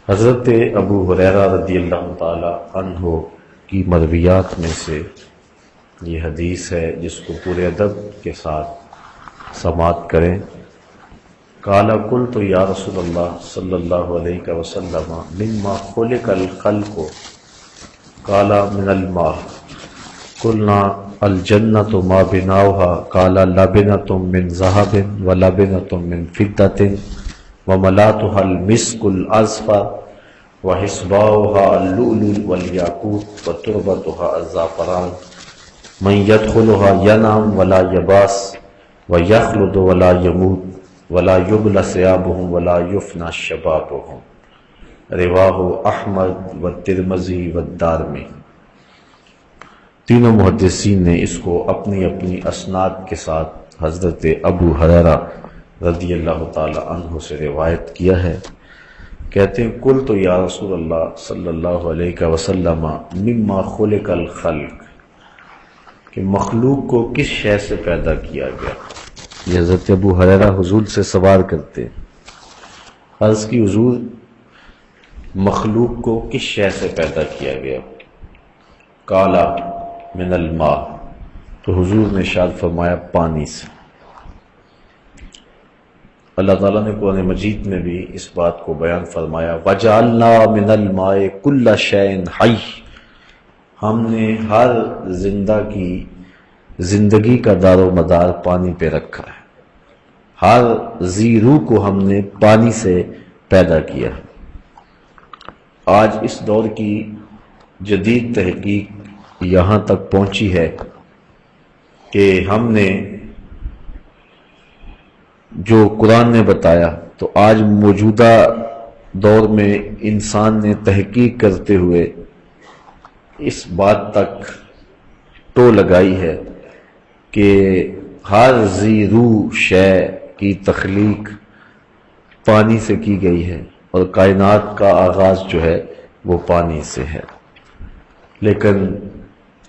حضرت ابو ہریرہ رضی اللہ تعالی عنہ کی مرویات میں سے یہ حدیث ہے جس کو پورے ادب کے ساتھ سماعت کریں۔ قال قلت یا رسول اللہ صلی اللہ علیہ وسلم مما خلق الخلق قال من الماء قلنا الجنۃ ما بناؤها قال لبنۃ من ذهب ولبنۃ من فضة وملاتها المسك الأزفر وحسباؤها اللؤلؤ والياقوت وتربتها الزعفران من يدخلها ينام ولا يباس ويخلد ولا يموت ولا يبلى ثيابهم ولا يفنى شبابهم رواہ احمد والترمذی والدارمی۔ تینوں محدثین نے اس کو اپنی اپنی اسناد کے ساتھ حضرت ابو ہریرہ رضی اللہ تعالی عنہ سے روایت کیا ہے۔ کہتے ہیں قلت یا رسول اللہ صلی اللہ علیہ وسلم مما خلق الخلق، کہ مخلوق کو کس شے سے پیدا کیا گیا۔ یہ حضرت ابو ہریرہ حضور سے سوال کرتے ہیں، عرض کی حضور مخلوق کو کس شے سے پیدا کیا گیا؟ قال من الماء، تو حضور نے ارشاد فرمایا پانی سے۔ اللہ تعالیٰ نے قرآن مجید میں بھی اس بات کو بیان فرمایا وَجَعَلْنَا مِنَ الْمَاءِ كُلَّ شَيْءٍ حَيٍّ، ہم نے ہر زندہ کی زندگی کا دار و مدار پانی پہ رکھا ہے، ہر ذی روح کو ہم نے پانی سے پیدا کیا۔ آج اس دور کی جدید تحقیق یہاں تک پہنچی ہے کہ ہم نے جو قرآن نے بتایا تو آج موجودہ دور میں انسان نے تحقیق کرتے ہوئے اس بات تک ٹو لگائی ہے کہ ہر ذی روح شے کی تخلیق پانی سے کی گئی ہے اور کائنات کا آغاز جو ہے وہ پانی سے ہے۔ لیکن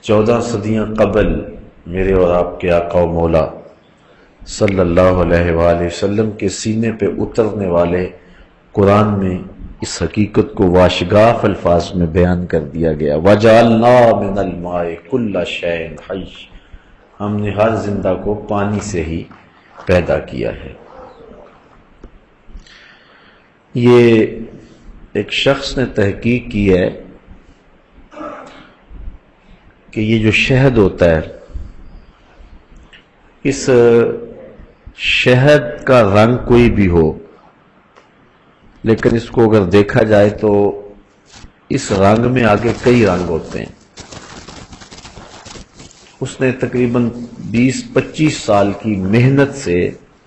14 صدیاں قبل میرے اور آپ کے آقا و مولا صلی اللہ علیہ وآلہ وسلم کے سینے پہ اترنے والے قرآن میں اس حقیقت کو واشگاف الفاظ میں بیان کر دیا گیا وَجَعَلْنَا مِنَ الْمَاءِ كُلَّ شَيْءٍ حَيٍّ، ہم نے ہر زندہ کو پانی سے ہی پیدا کیا ہے۔ یہ ایک شخص نے تحقیق کی ہے کہ یہ جو شہد ہوتا ہے، اس شہد کا رنگ کوئی بھی ہو، لیکن اس کو اگر دیکھا جائے تو اس رنگ میں آگے کئی رنگ ہوتے ہیں۔ اس نے تقریباً 20-25 سال کی محنت سے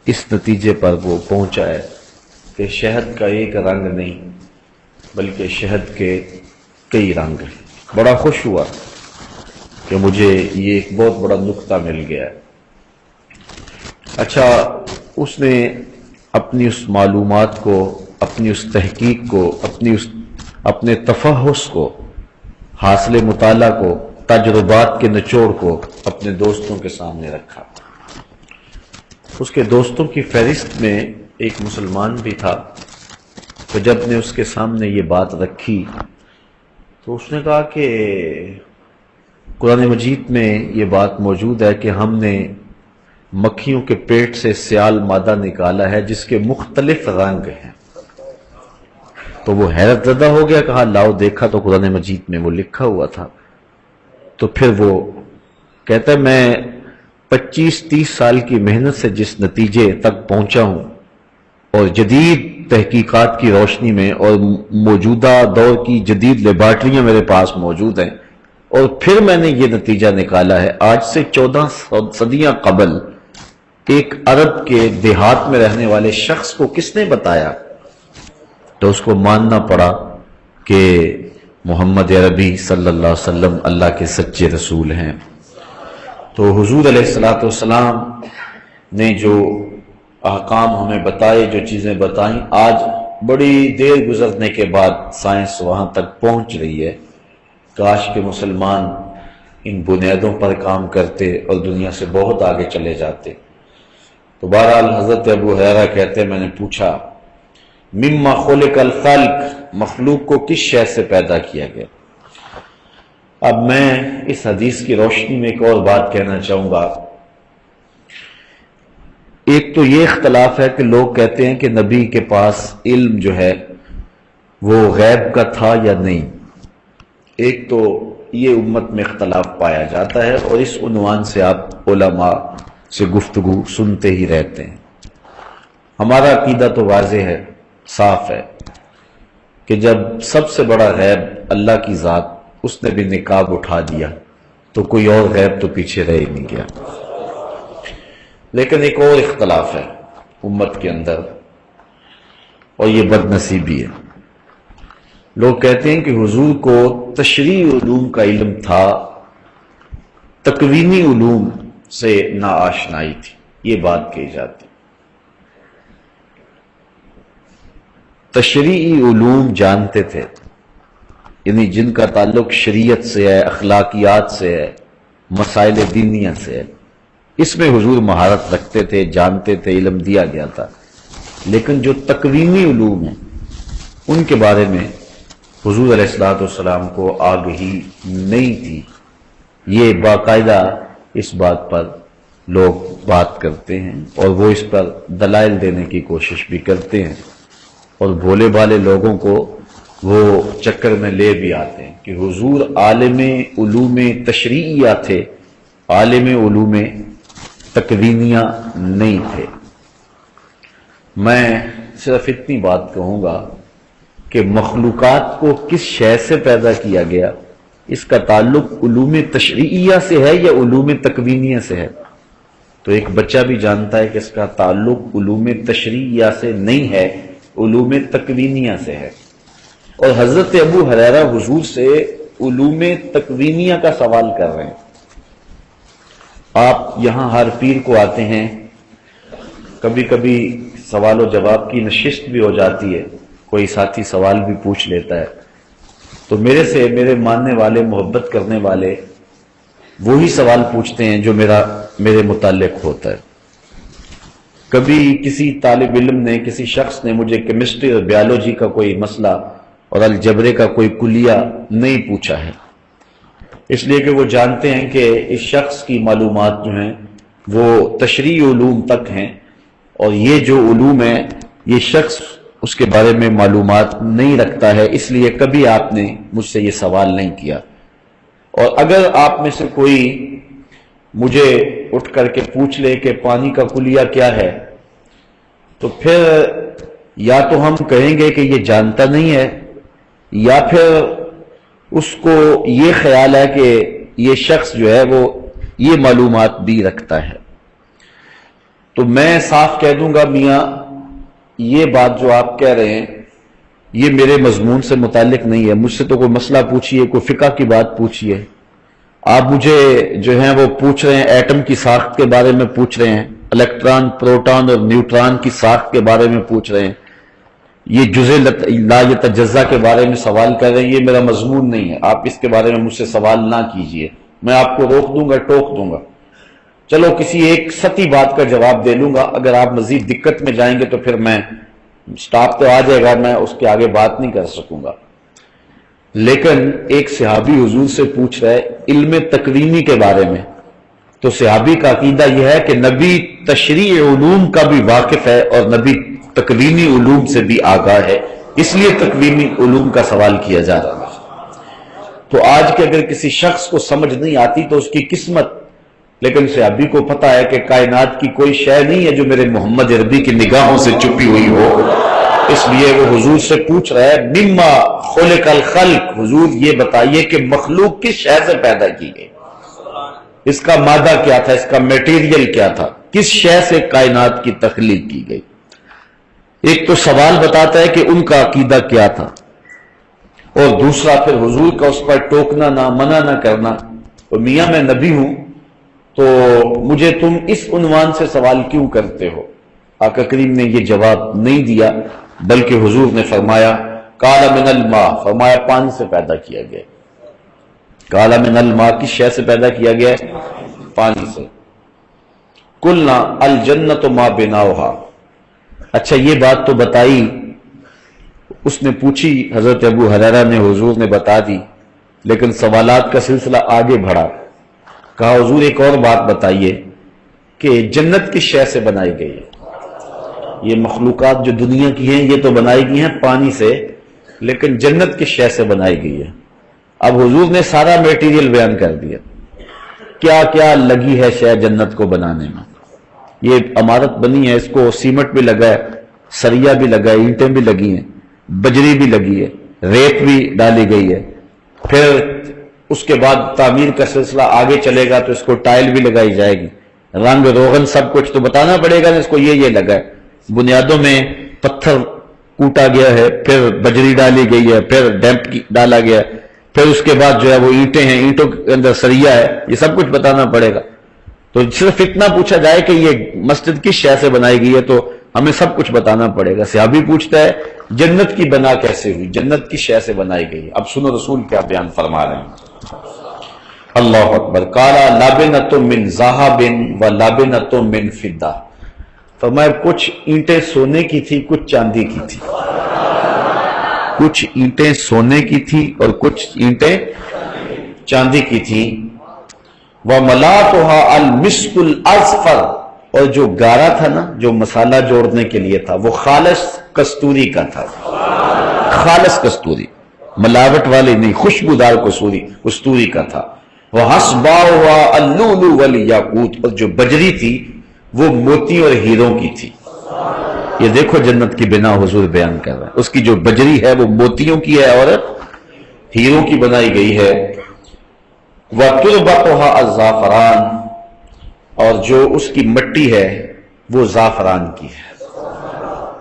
اس نتیجے پر وہ پہنچا ہے کہ شہد کا ایک رنگ نہیں بلکہ شہد کے کئی رنگ ہیں۔ بڑا خوش ہوا کہ مجھے یہ ایک بہت بڑا نقطہ مل گیا ہے۔ اچھا، اس نے اپنی اس معلومات کو، اپنی اس تحقیق کو، اپنے تفحص کو، حاصل مطالعہ کو، تجربات کے نچوڑ کو اپنے دوستوں کے سامنے رکھا۔ اس کے دوستوں کی فہرست میں ایک مسلمان بھی تھا، تو جب نے اس کے سامنے یہ بات رکھی تو اس نے کہا کہ قرآن مجید میں یہ بات موجود ہے کہ ہم نے مکھیوں کے پیٹ سے سیال مادہ نکالا ہے جس کے مختلف رنگ ہیں۔ تو وہ حیرت زدہ ہو گیا، کہا لاؤ دیکھا تو قرآن مجید میں وہ لکھا ہوا تھا۔ تو پھر وہ کہتا ہے میں 25-30 سال کی محنت سے جس نتیجے تک پہنچا ہوں اور جدید تحقیقات کی روشنی میں اور موجودہ دور کی جدید لیبارٹریاں میرے پاس موجود ہیں، اور پھر میں نے یہ نتیجہ نکالا ہے آج سے 14 صدیاں قبل ایک عرب کے دیہات میں رہنے والے شخص کو کس نے بتایا، تو اس کو ماننا پڑا کہ محمد عربی صلی اللہ علیہ وسلم اللہ کے سچے رسول ہیں۔ تو حضور علیہ الصلوۃ والسلام نے جو احکام ہمیں بتائے، جو چیزیں بتائیں، آج بڑی دیر گزرنے کے بعد سائنس وہاں تک پہنچ رہی ہے۔ کاش کہ مسلمان ان بنیادوں پر کام کرتے اور دنیا سے بہت آگے چلے جاتے۔ تو بہرحال حضرت ابو ہریرہ کہتے ہیں میں نے پوچھا مما خلق الخلق، مخلوق کو کس شے سے پیدا کیا گیا۔ اب میں اس حدیث کی روشنی میں ایک اور بات کہنا چاہوں گا۔ ایک تو یہ اختلاف ہے کہ لوگ کہتے ہیں کہ نبی کے پاس علم جو ہے وہ غیب کا تھا یا نہیں۔ ایک تو یہ امت میں اختلاف پایا جاتا ہے، اور اس عنوان سے آپ علماء سے گفتگو سنتے ہی رہتے ہیں۔ ہمارا عقیدہ تو واضح ہے، صاف ہے، کہ جب سب سے بڑا غیب اللہ کی ذات، اس نے بھی نقاب اٹھا دیا تو کوئی اور غیب تو پیچھے رہ ہی نہیں گیا۔ لیکن ایک اور اختلاف ہے امت کے اندر، اور یہ بد نصیبی ہے۔ لوگ کہتے ہیں کہ حضور کو تشریعی علوم کا علم تھا، تکوینی علوم سے ناآشنائی تھی، یہ بات کہی جاتی۔ تشریعی علوم جانتے تھے، یعنی جن کا تعلق شریعت سے ہے، اخلاقیات سے ہے، مسائل دینیہ سے ہے، اس میں حضور مہارت رکھتے تھے، جانتے تھے، علم دیا گیا تھا۔ لیکن جو تکوینی علوم ہیں ان کے بارے میں حضور علیہ الصلوۃ والسلام کو آگہی نہیں تھی۔ یہ باقاعدہ اس بات پر لوگ بات کرتے ہیں، اور وہ اس پر دلائل دینے کی کوشش بھی کرتے ہیں، اور بھولے بھالے لوگوں کو وہ چکر میں لے بھی آتے ہیں کہ حضور عالم علوم تشریعیہ تھے، عالم علوم تکوینیہ نہیں تھے۔ میں صرف اتنی بات کہوں گا کہ مخلوقات کو کس شے سے پیدا کیا گیا، اس کا تعلق علوم تشریعیہ سے ہے یا علوم تکوینیہ سے ہے؟ تو ایک بچہ بھی جانتا ہے کہ اس کا تعلق علوم تشریعیہ سے نہیں ہے، علوم تکوینیہ سے ہے۔ اور حضرت ابو ہریرہ حضور سے علوم تکوینیہ کا سوال کر رہے ہیں۔ آپ یہاں ہر پیر کو آتے ہیں، کبھی کبھی سوال و جواب کی نشست بھی ہو جاتی ہے، کوئی ساتھی سوال بھی پوچھ لیتا ہے، تو میرے سے میرے ماننے والے، محبت کرنے والے وہی سوال پوچھتے ہیں جو میرے متعلق ہوتا ہے۔ کبھی کسی طالب علم نے، کسی شخص نے مجھے کیمسٹری اور بیالوجی کا کوئی مسئلہ اور الجبرے کا کوئی کلیہ نہیں پوچھا ہے، اس لیے کہ وہ جانتے ہیں کہ اس شخص کی معلومات جو ہیں وہ تشریعی علوم تک ہیں، اور یہ جو علوم ہیں یہ شخص اس کے بارے میں معلومات نہیں رکھتا ہے، اس لیے کبھی آپ نے مجھ سے یہ سوال نہیں کیا۔ اور اگر آپ میں سے کوئی مجھے اٹھ کر کے پوچھ لے کہ پانی کا کلیہ کیا ہے، تو پھر یا تو ہم کہیں گے کہ یہ جانتا نہیں ہے، یا پھر اس کو یہ خیال ہے کہ یہ شخص جو ہے وہ یہ معلومات بھی رکھتا ہے۔ تو میں صاف کہہ دوں گا، میاں یہ بات جو آپ کہہ رہے ہیں یہ میرے مضمون سے متعلق نہیں ہے، مجھ سے تو کوئی مسئلہ پوچھیے، کوئی فقہ کی بات پوچھیے۔ آپ مجھے جو ہیں وہ پوچھ رہے ہیں ایٹم کی ساخت کے بارے میں پوچھ رہے ہیں، الیکٹران، پروٹون اور نیوٹران کی ساخت کے بارے میں پوچھ رہے ہیں، یہ جزء لا یتجزا کے بارے میں سوال کر رہے ہیں، یہ میرا مضمون نہیں ہے، آپ اس کے بارے میں مجھ سے سوال نہ کیجئے، میں آپ کو روک دوں گا، ٹوک دوں گا۔ چلو کسی ایک سطحی بات کا جواب دے لوں گا، اگر آپ مزید دقت میں جائیں گے تو پھر میں سٹاپ تو آ جائے گا، میں اس کے آگے بات نہیں کر سکوں گا۔ لیکن ایک صحابی حضور سے پوچھ رہے علم تکوینی کے بارے میں، تو صحابی کا عقیدہ یہ ہے کہ نبی تشریعی علوم کا بھی واقف ہے اور نبی تکوینی علوم سے بھی آگاہ ہے، اس لیے تکوینی علوم کا سوال کیا جا رہا ہے۔ تو آج کے اگر کسی شخص کو سمجھ نہیں آتی تو اس کی قسمت، لیکن صحابی کو پتا ہے کہ کائنات کی کوئی شے نہیں ہے جو میرے محمد عربی کی نگاہوں سے چھپی ہوئی ہو، اس لیے وہ حضور سے پوچھ رہا ہے مما خلق الخلق، حضور یہ بتائیے کہ مخلوق کس شے سے پیدا کی گئی، اس کا مادہ کیا تھا، اس کا میٹیریل کیا تھا، کس شے سے کائنات کی تخلیق کی گئی۔ ایک تو سوال بتاتا ہے کہ ان کا عقیدہ کیا تھا، اور دوسرا پھر حضور کا اس پر ٹوکنا نہ، منع نہ کرنا۔ اور میاں میں نبی ہوں تو مجھے تم اس عنوان سے سوال کیوں کرتے ہو؟ آقا کریم نے یہ جواب نہیں دیا، بلکہ حضور نے فرمایا قال من الماء، فرمایا پانی سے پیدا کیا گیا۔ قال من الماء کس شے سے پیدا کیا گیا ہے؟ پانی سے۔ قلنا الجنت ما بناؤها، اچھا یہ بات تو بتائی اس نے پوچھی، حضرت ابو ہریرہ نے، حضور نے بتا دی، لیکن سوالات کا سلسلہ آگے بڑھا۔ کہا حضور ایک اور بات بتائیے کہ جنت کس شے سے بنائی گئی ہے؟ یہ مخلوقات جو دنیا کی ہیں یہ تو بنائی گئی ہیں پانی سے، لیکن جنت کس شے سے بنائی گئی ہے؟ اب حضور نے سارا میٹیریل بیان کر دیا، کیا کیا لگی ہے شے جنت کو بنانے میں۔ یہ عمارت بنی ہے، اس کو سیمنٹ بھی لگا ہے، سریا بھی لگا ہے، اینٹیں بھی لگی ہیں، بجری بھی لگی ہے، ریت بھی ڈالی گئی ہے، پھر اس کے بعد تعمیر کا سلسلہ آگے چلے گا تو اس کو ٹائل بھی لگائی جائے گی، رنگ روغن سب کچھ تو بتانا پڑے گا نا، اس کو یہ لگا ہے۔ بنیادوں میں پتھر کوٹا گیا ہے، پھر بجری ڈالی گئی ہے، پھر ڈیمپ ڈالا گیا ہے، پھر اس کے بعد جو ہے وہ اینٹیں ہیں، اینٹوں کے اندر سریا ہے، یہ سب کچھ بتانا پڑے گا۔ تو صرف اتنا پوچھا جائے کہ یہ مسجد کس شے سے بنائی گئی ہے تو ہمیں سب کچھ بتانا پڑے گا۔ صحابی پوچھتا ہے جنت کی بنا کیسے ہوئی، جنت کی شے سے بنائی گئی؟ اب سنو رسول کیا بیان فرما رہے ہیں۔ اللہ اکبر۔ قال لابنۃ من ذهب ولابنۃ من فضہ، فرمایا کچھ اینٹیں سونے کی تھی، کچھ چاندی کی تھی۔ کچھ اینٹیں سونے کی تھی اور کچھ اینٹیں چاندی کی تھی۔ وَمَلَاتُهَا الْمِسْكُ الْأَزْفَرُ، اور جو گارا تھا نا، جو مسالہ جوڑنے کے لیے تھا، وہ خالص کستوری کا تھا، خالص کستوری، ملاوٹ والی نہیں، خوشبودار کستوری کا تھا۔ وَحَصْبَاؤُهَا اللُّؤْلُؤُ وَالْيَاقُوتُ، اور جو بجری تھی وہ موتی اور ہیروں کی تھی۔ یہ دیکھو جنت کی بنا حضور بیان کر رہا ہے، اس کی جو بجری ہے وہ موتیوں کی ہے اور ہیروں کی بنائی گئی ہے۔ وَتُرْبَتُهَا الزَّعْفَرَانُ، اور جو اس کی مٹی ہے وہ زعفران کی ہے،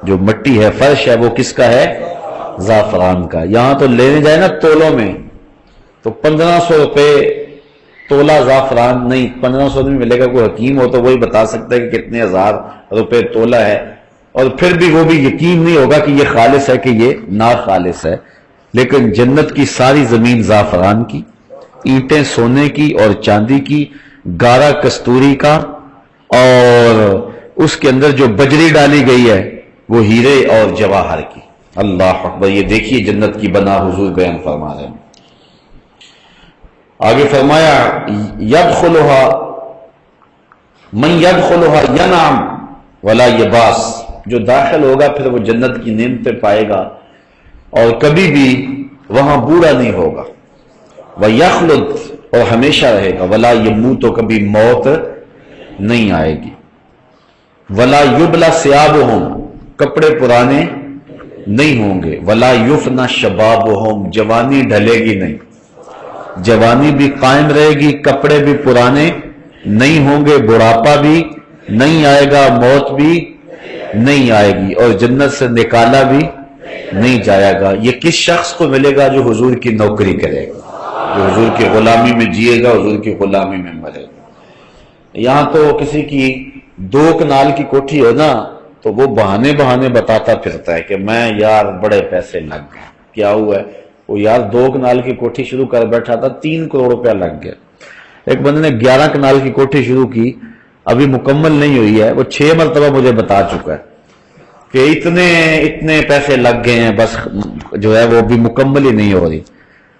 جو مٹی ہے، فرش ہے، وہ کس کا ہے؟ زعفران کا۔ یہاں تو لینے جائے نا تولوں میں تو 1500 روپے تولہ زعفران، نہیں 1500 میں ملے گا، کوئی حکیم ہو تو وہی بتا سکتا ہے کہ کتنے ہزار روپے تولہ ہے، اور پھر بھی وہ بھی یقین نہیں ہوگا کہ یہ خالص ہے کہ یہ ناخالص ہے۔ لیکن جنت کی ساری زمین زعفران کی، اینٹیں سونے کی اور چاندی کی، گارا کستوری کا، اور اس کے اندر جو بجری ڈالی گئی ہے وہ ہیرے اور جواہر کی۔ اللہ اکبر۔ یہ دیکھیے جنت کی بنا حضور بیان فرما رہے ہیں۔ آگے فرمایا یدخلها من یدخلها ینعم ولا یباس، جو داخل ہوگا پھر وہ جنت کی نعمتیں پائے گا اور کبھی بھی وہاں بوڑھا نہیں ہوگا۔ وَيَخْلُدْ، اور ہمیشہ رہے گا۔ وَلَا يَمُوتُ، تو کبھی موت نہیں آئے گی۔ وَلَا يُبْلَى ثِيَابُهُمْ، کپڑے پرانے نہیں ہوں گے۔ وَلَا يُفْنَى شَبَابُهُمْ، جوانی ڈھلے گی نہیں، جوانی بھی قائم رہے گی، کپڑے بھی پرانے نہیں ہوں گے، بڑھاپا بھی نہیں آئے گا، موت بھی نہیں آئے گی، اور جنت سے نکالا بھی نہیں جائے گا۔ یہ کس شخص کو ملے گا؟ جو حضور کی نوکری کرے گا، جو حضور کی غلامی میں جیے گا، حضور کی غلامی میں مرے گا۔ یہاں تو کسی کی 2 کنال کی کوٹھی ہو نا تو وہ بہانے بتاتا پھرتا ہے کہ میں یار بڑے پیسے لگ گئے۔ کیا ہوا ہے؟ وہ یار 2 کنال کی کوٹھی شروع کر بیٹھا تھا، 3 کروڑ روپیہ لگ گیا۔ ایک بندے نے 11 کنال کی کوٹھی شروع کی، ابھی مکمل نہیں ہوئی ہے، وہ 6 مرتبہ مجھے بتا چکا ہے کہ اتنے پیسے لگ گئے ہیں، بس جو ہے وہ ابھی مکمل ہی نہیں ہو رہی۔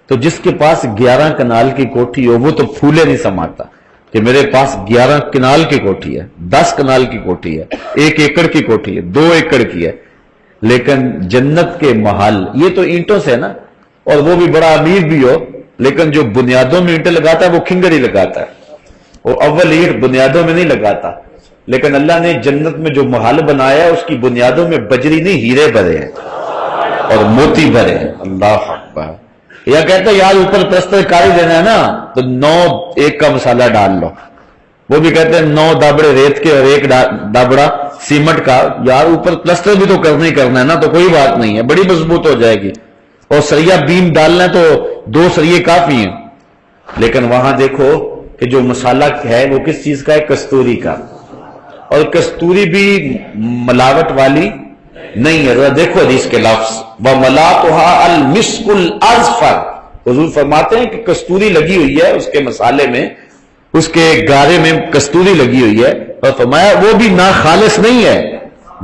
تو جس کے پاس 11 کنال کی کوٹھی ہو وہ تو پھولے نہیں سماتا کہ میرے پاس 11 کنال کی کوٹھی ہے، 10 کنال کی کوٹھی ہے، 1 ایکڑ کی کوٹھی ہے، 2 ایکڑ کی ہے، لیکن جنت کے محل یہ تو اینٹوں سے ہے نا، اور وہ بھی بڑا امیر بھی ہو، لیکن جو بنیادوں میں اینٹیں لگاتا ہے وہ کھنگر ہی لگاتا ہے، وہ اول اینٹ بنیادوں میں نہیں لگاتا۔ لیکن اللہ نے جنت میں جو محل بنایا ہے اس کی بنیادوں میں بجری نہیں، ہیرے بھرے ہیں اور موتی بھرے ہیں۔ اللہ اکبر۔ یا کہتے ہیں یار اوپر پلسٹر کاری دینا ہے نا تو 9 ایک کا مسالہ ڈال لو، وہ بھی کہتے ہیں 9 دابڑے ریت کے اور 1 دابڑا سیمنٹ کا، یار اوپر پلسٹر بھی تو کرنا ہی کرنا ہے نا، تو کوئی بات نہیں ہے، بڑی مضبوط ہو جائے گی، اور سریا بیم ڈالنا ہے تو 2 سریے کافی ہیں۔ لیکن وہاں دیکھو کہ جو مسالہ ہے وہ کس چیز کا ہے؟ کستوری کا، اور کستوری بھی ملاوٹ والی نہیں ہے۔ دیکھو حدیث کے لفظ وَمَلَاتُهَا الْمِسْكُ الْأَزْفَرُ، حضور فرماتے ہیں کہ کستوری لگی ہوئی ہے اس کے مسالے میں، اس کے گارے میں کستوری لگی ہوئی ہے، اور فرمایا وہ بھی ناخالص نہیں ہے،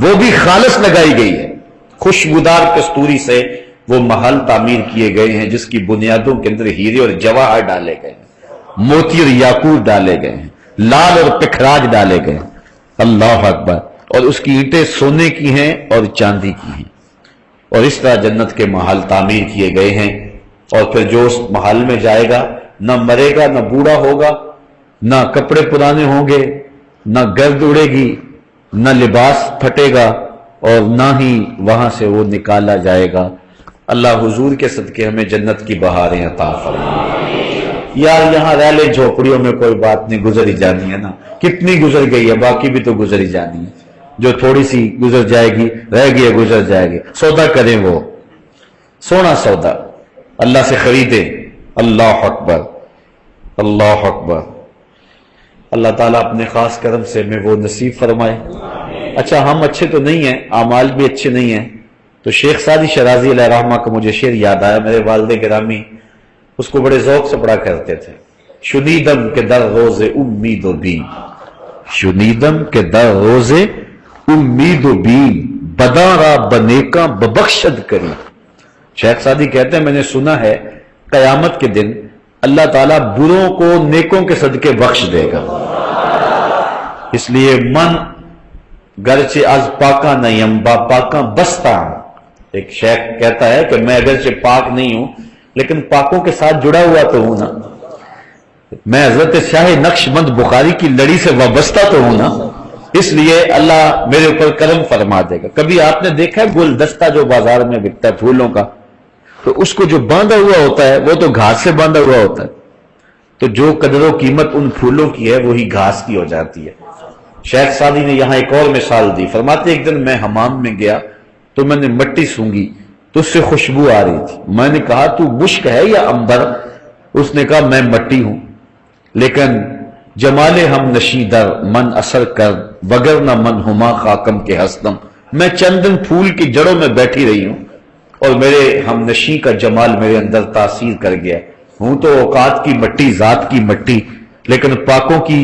وہ بھی خالص لگائی گئی ہے۔ خوشبودار کستوری سے وہ محل تعمیر کیے گئے ہیں جس کی بنیادوں کے اندر ہیرے اور جواہر ڈالے گئے ہیں، موتی اور یاقوت ڈالے گئے ہیں، لال اور پکھراج ڈالے گئے ہیں۔ اللہ اکبر۔ اور اس کی اینٹیں سونے کی ہیں اور چاندی کی ہیں، اور اس طرح جنت کے محل تعمیر کیے گئے ہیں۔ اور پھر جو اس محل میں جائے گا نہ مرے گا، نہ بوڑھا ہوگا، نہ کپڑے پرانے ہوں گے، نہ گرد اڑے گی، نہ لباس پھٹے گا، اور نہ ہی وہاں سے وہ نکالا جائے گا۔ اللہ حضور کے صدقے ہمیں جنت کی بہاریں عطا فرمائے۔ یار یہاں رہ لے جھوپڑیوں میں کوئی بات نہیں، گزر ہی جانی ہے نا، کتنی گزر گئی ہے، باقی بھی تو گزر ہی جانی ہے، جو تھوڑی سی گزر جائے گی، رہ گئی ہے گزر جائے گی۔ سودا کریں، وہ سونا سودا اللہ سے خریدے۔ اللہ اکبر، اللہ اکبر۔ اللہ تعالیٰ اپنے خاص کرم سے ہمیں وہ نصیب فرمائے۔ اچھا ہم اچھے تو نہیں ہیں، اعمال بھی اچھے نہیں ہیں، تو شیخ سعدی شرازی علیہ رحمہ کا مجھے شعر یاد آیا، میرے والد گرامی اس کو بڑے ذوق سے پڑھا کرتے تھے۔ شنیدم کے در روز امید و بین، شنیدم کے در روز امید و بین، بداں را بنیکاں ببخشد کری۔ شیخ سعدی کہتے ہیں میں نے سنا ہے قیامت کے دن اللہ تعالیٰ بروں کو نیکوں کے صدقے بخش دے گا۔ اس لیے من گرچہ از پاکاں نہیں با پاکاں بستا ہوں۔ ایک شیخ کہتا ہے کہ میں اگرچہ پاک نہیں ہوں لیکن پاکوں کے ساتھ جڑا ہوا تو ہوں نا، میں حضرت شاہ نقش بند بخاری کی لڑی سے وابستہ تو ہوں نا، اس لیے اللہ میرے اوپر کرم فرما دے گا۔ کبھی آپ نے دیکھا ہے گلدستہ جو بازار میں بکتا ہے پھولوں کا، تو اس کو جو باندھا ہوا ہوتا ہے وہ تو گھاس سے باندھا ہوا ہوتا ہے، تو جو قدر و قیمت ان پھولوں کی ہے وہی گھاس کی ہو جاتی ہے۔ شیخ سعدی نے یہاں ایک اور مثال دی، فرماتے ایک دن میں حمام میں گیا تو میں نے مٹی سونگھی تو اس سے خوشبو آ رہی تھی، میں نے کہا تو مشک ہے یا عنبر؟ اس نے کہا میں مٹی ہوں، لیکن جمال ہم نشیں در من اثر کر بگر نہ من ہما خاکم کے ہستم، میں چندن پھول کی جڑوں میں بیٹھی رہی ہوں اور میرے ہم نشیں کا جمال میرے اندر تاثیر کر گیا ہوں، تو اوقات کی مٹی، ذات کی مٹی، لیکن پاکوں کی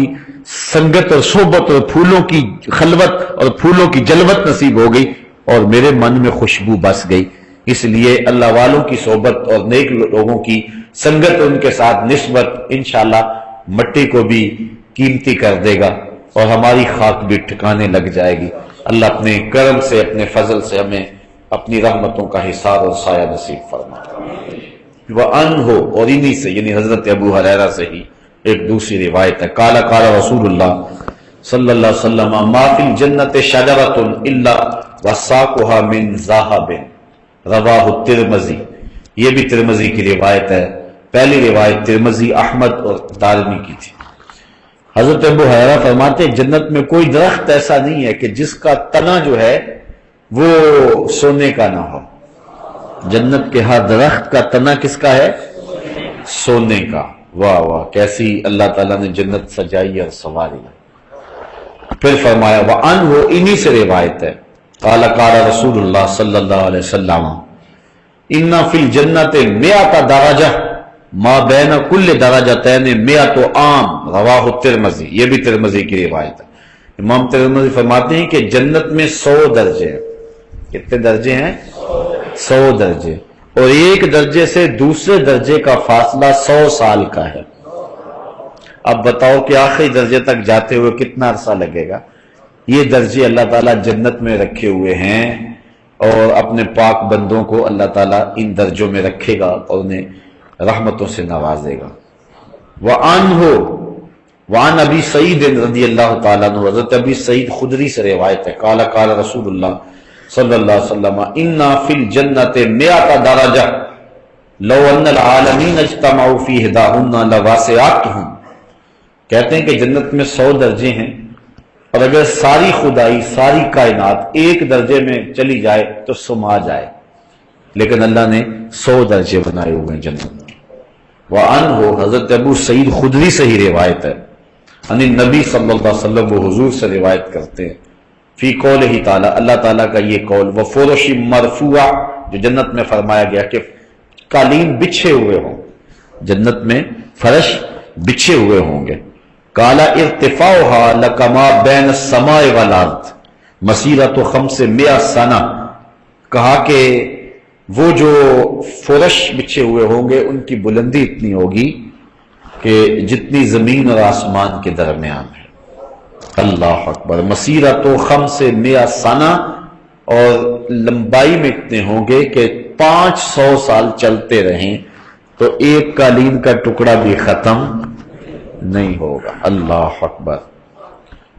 سنگت اور صحبت اور پھولوں کی خلوت اور پھولوں کی جلوت نصیب ہو گئی اور میرے من میں خوشبو بس گئی۔ اس لیے اللہ والوں کی صحبت اور نیک لوگوں کی سنگت، ان کے ساتھ نسبت انشاءاللہ مٹی کو بھی قیمتی کر دے گا اور ہماری خاک بھی ٹھکانے لگ جائے گی۔ اللہ اپنے کرم سے، اپنے فضل سے ہمیں اپنی رحمتوں کا حصار اور سایہ نصیب فرمائے۔ وَأَنْهُ، اور انہی سے یعنی حضرت ابو ہریرہ سے ہی ایک دوسری روایت ہے، قال قال رسول اللہ صلی اللہ علیہ وسلم ما فی الجنت شجرۃ الا وساقها من ذهب، رواہ الترمذی۔ یہ بھی ترمذی کی روایت ہے، پہلی روایت ترمذی، احمد اور دارمی کی تھی۔ حضرت ابو ہریرہ فرماتے جنت میں کوئی درخت ایسا نہیں ہے کہ جس کا تنا جو ہے وہ سونے کا نہ ہو۔ جنت کے ہر درخت کا تنا کس کا ہے؟ سونے کا۔ واہ واہ، کیسی اللہ تعالیٰ نے جنت سجائی اور سنواری۔ پھر فرمایا وَأَنْهُ، انہی سے روایت ہے، قال قال رسول اللہ صلی اللہ علیہ وسلم ان فی الجنت 100 درجہ ما بین کل درجتین 100 عام، رواہ الترمذی۔ یہ بھی ترمذی کی روایت ہے۔ امام ترمذی فرماتے ہیں کہ جنت میں 100 درجے ہیں۔ کتنے درجے ہیں؟ 100 درجے، اور ایک درجے سے دوسرے درجے کا فاصلہ 100 سال کا ہے۔ اب بتاؤ کہ آخری درجے تک جاتے ہوئے کتنا عرصہ لگے گا؟ یہ درجے اللہ تعالیٰ جنت میں رکھے ہوئے ہیں اور اپنے پاک بندوں کو اللہ تعالیٰ ان درجوں میں رکھے گا اور انہیں رحمتوں سے نوازے گا۔ وعن ابی سعید رضی اللہ تعالیٰ عنہ، حضرت ابی سعید خدری سے روایت ہے، قال قال رسول اللہ صلی اللہ علیہ وسلم انا فی الجنت 100 درجہ لو ان العالمین اجتمعوا فی احداہن لواسعتہم۔ کہتے ہیں کہ جنت میں 100 درجے ہیں، اور اگر ساری خدائی، ساری کائنات ایک درجے میں چلی جائے تو سما جائے، لیکن اللہ نے 100 درجے بنائے ہوئے ہیں جنت میں۔ وعنہ، حضرت ابو سعید خدری سے ہی روایت ہے، ان النبی صلی اللہ علیہ وسلم، وہ حضور سے روایت کرتے ہیں، فی قولہ تعالی، اللہ تعالیٰ کا یہ قول، وفرش مرفوع، جو جنت میں فرمایا گیا کہ قالین بچھے ہوئے ہوں، جنت میں فرش بچھے ہوئے ہوں گے۔ قالا ارتفاعها لکما بین السماء والارض مسیرۃ 500 سنہ، کہا کہ وہ جو فرش بچھے ہوئے ہوں گے ان کی بلندی اتنی ہوگی کہ جتنی زمین اور آسمان کے درمیان ہے. اللہ اکبر. مسیرۃ 500 سنہ، اور لمبائی میں اتنے ہوں گے کہ 500 سال چلتے رہیں تو ایک قالین کا ٹکڑا بھی ختم نہیں ہوگا. اللہ اکبر.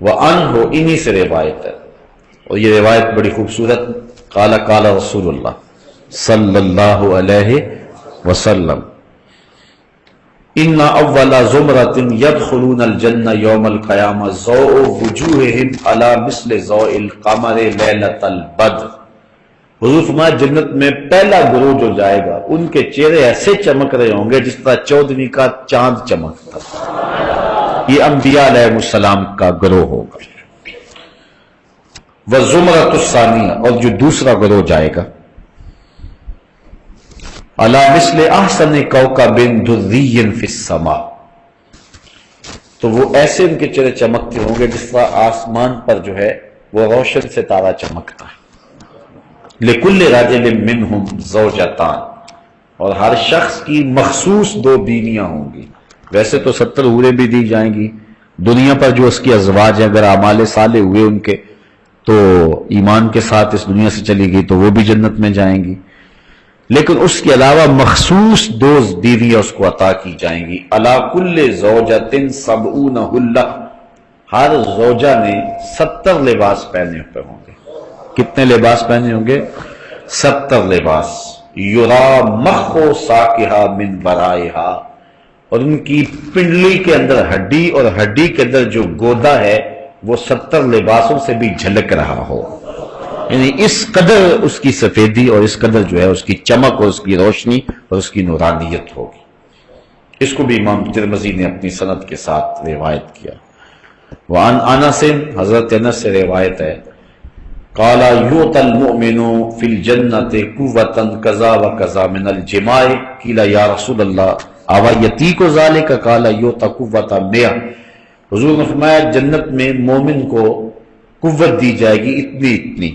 وَأَنْهُ انہی سے روایت ہے، اور یہ روایت بڑی خوبصورت. قال قال رسول اللہ صلی اللہ علیہ وسلم ان اول زمرۃ يدخلون الجنہ یوم القیامہ ضوء وجوہہم علی مثل ضوء القمر لیلۃ البدر. حضور فرمایا جنت میں پہلا گروہ جو جائے گا ان کے چہرے ایسے چمک رہے ہوں گے جس طرح 14ویں کا چاند چمکتا. یہ انبیاء علیہ السلام کا گروہ ہوگا. وَالزُمْرَةُ الثَّانِيَةُ، اور جو دوسرا گروہ جائے گا عَلَى مِثْلِ أَحْسَنِ كَوْكَبٍ دُرِّيٍّ فِي السَّمَاءِ، تو وہ ایسے ان کے چہرے چمکتے ہوں گے جس طرح آسمان پر جو ہے وہ روشن ستارہ چمکتا ہے. لِكُلِّ رَجُلٍ مِّنْهُمْ زَوْجَتَانِ، اور ہر شخص کی مخصوص 2 بیویاں ہوں گی. ویسے تو 70 حوریں بھی دی جائیں گی دنیا پر جو اس کی ازواج ہیں، اگر اعمال صالح ہوئے ان کے تو ایمان کے ساتھ اس دنیا سے چلی گئی تو وہ بھی جنت میں جائیں گی. لیکن اس کے علاوہ مخصوص 2 بیویاں اس کو عطا کی جائیں گی. عَلَى كُلِّ زَوْجَةٍ 70 حُلَّةٍ، ہر زوجہ نے 70 لباس پہنے ہوئے ہوں گے. کتنے لباس پہنے ہوں گے؟ 70 لباس. یُرَى مَخُّ سَاقِهَا مِنْ وَرَائِهَا، اور ان کی پنڈلی کے اندر ہڈی، اور ہڈی کے اندر جو گودا ہے وہ 70 لباسوں سے بھی جھلک رہا ہو. یعنی اس قدر اس کی سفیدی اور اس قدر جو ہے اس کی چمک اور اس کی روشنی اور اس کی نورانیت ہوگی. اس کو بھی امام ترمذی نے اپنی سند کے ساتھ روایت کیا. وعن انس، حضرت انس سے روایت ہے، قال یؤتی المؤمن فی الجنۃ قوۃ کذا وکذا من الجماع. قیل یا رسول اللہ اوا یتیک ذلک؟ قال یؤتی قوۃ 100. حضور نے فرمایا جنت میں مومن کو قوت دی جائے گی اتنی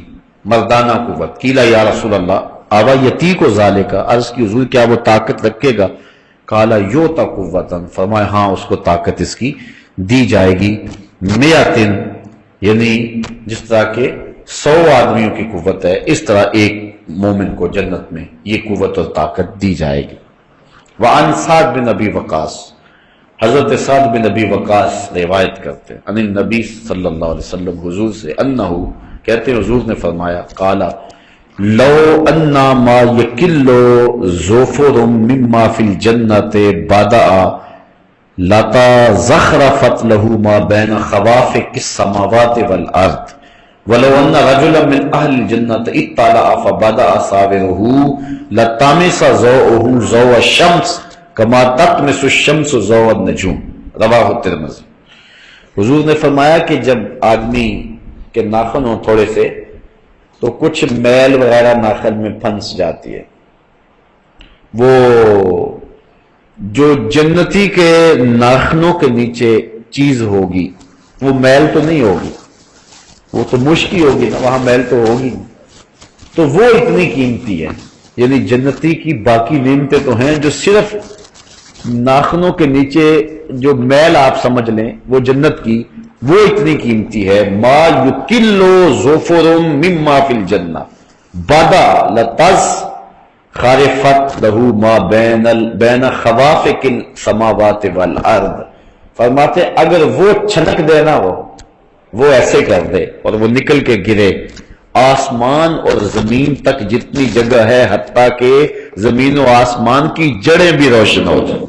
مردانہ قوت. قیل یا رسول اللہ اوا یتیک ذالک؟ عرض کی حضور کیا وہ طاقت رکھے گا؟ قال یؤتی قوۃ، فرمایا ہاں اس کو طاقت اس کی دی جائے گی. 100، یعنی جس طرح کہ 100 آدمیوں کی قوت ہے اس طرح ایک مومن کو جنت میں یہ قوت اور طاقت دی جائے گی. وعن سعد بن ابی وقاص، حضرت سعد بن ابی وقاص روایت کرتے ہیں عن النبی صلی اللہ علیہ وسلم، حضور سے، انہو کہتے ہیں حضور نے فرمایا، قال لو انا ما یکل ظفر مما فی الجنت بدأ لتزخرفت له ما بین خوافق السماوات والارض ولو ان رجلا من اہل الجنت اطلع فبدأ صابره لطمس ضوءه ضوء الشمس کما تطمس الشمس ضوء النجوم. رواہ ترمذی. حضور نے فرمایا کہ جب آدمی کے ناخن ہوں تھوڑے سے تو کچھ میل وغیرہ ناخن میں پھنس جاتی ہے. وہ جو جنتی کے ناخنوں کے نیچے چیز ہوگی وہ میل تو نہیں ہوگی، وہ تو مشکی ہوگی نا، وہاں میل تو ہوگی، تو وہ اتنی قیمتی ہے. یعنی جنتی کی باقی نعمتیں تو ہیں، جو صرف ناخنوں کے نیچے جو میل آپ سمجھ لیں وہ جنت کی، وہ اتنی قیمتی ہے. ما یکلو ظفر مما فی الجنہ بدا لتز خارفت لہو ما بین خوافق السماوات والارض. فرماتے اگر وہ چھنک دے نا، وہ ایسے کر دے اور وہ نکل کے گرے، آسمان اور زمین تک جتنی جگہ ہے حتیٰ کہ زمین و آسمان کی جڑیں بھی روشن ہو جائیں.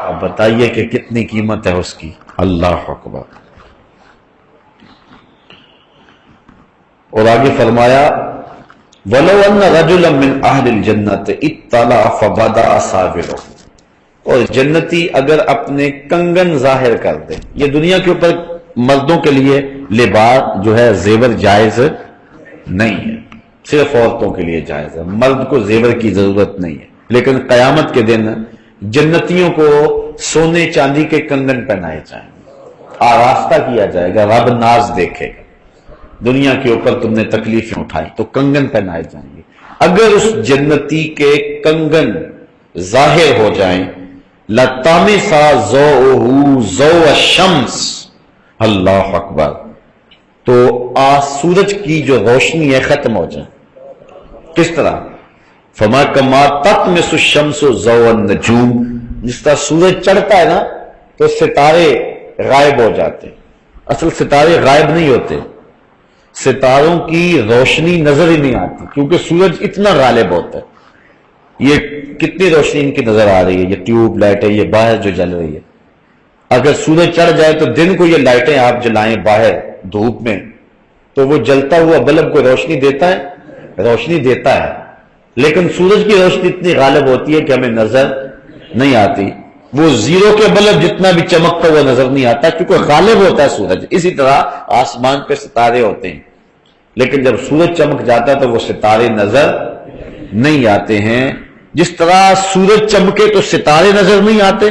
اب بتائیے کہ کتنی قیمت ہے اس کی. اللہ اکبر. اور آگے فرمایا وَلَوْ أَنَّ رَجُلًا مِّنْ أَهْلِ الْجَنَّةِ اطَّلَعَ فَبَدَأَ صَابِرُهُ، اور جنتی اگر اپنے کنگن ظاہر کر دے. یہ دنیا کے اوپر مردوں کے لیے لباس جو ہے زیور جائز نہیں ہے، صرف عورتوں کے لیے جائز ہے، مرد کو زیور کی ضرورت نہیں ہے. لیکن قیامت کے دن جنتیوں کو سونے چاندی کے کنگن پہنائے جائیں گے، آراستہ کیا جائے گا، رب ناز دیکھے گا. دنیا کے اوپر تم نے تکلیفیں اٹھائی تو کنگن پہنائے جائیں گے. اگر اس جنتی کے کنگن ظاہر ہو جائیں لَطَمِسَ ضَوْءُهُ ضَوْءَ الشَّمْسِ، اللہ اکبر، تو سورج کی جو روشنی ہے ختم ہو جائے. کس طرح؟ فما کما تطمس الشمس ضوء النجوم، جس طرح سورج چڑھتا ہے نا تو ستارے غائب ہو جاتے. اصل ستارے غائب نہیں ہوتے، ستاروں کی روشنی نظر ہی نہیں آتی کیونکہ سورج اتنا غالب ہوتا ہے. یہ کتنی روشنی ان کی نظر آ رہی ہے، یہ ٹیوب لائٹ ہے، یہ باہر جو جل رہی ہے. اگر سورج چڑھ جائے تو دن کو یہ لائٹیں آپ جلائیں باہر دھوپ میں تو وہ جلتا ہوا بلب کو روشنی دیتا ہے، روشنی دیتا ہے، لیکن سورج کی روشنی اتنی غالب ہوتی ہے کہ ہمیں نظر نہیں آتی. وہ زیرو کے بلب جتنا بھی چمکتا ہوا نظر نہیں آتا کیونکہ غالب ہوتا ہے سورج. اسی طرح آسمان پہ ستارے ہوتے ہیں، لیکن جب سورج چمک جاتا ہے تو وہ ستارے نظر نہیں آتے ہیں. جس طرح سورج چمکے تو ستارے نظر نہیں آتے،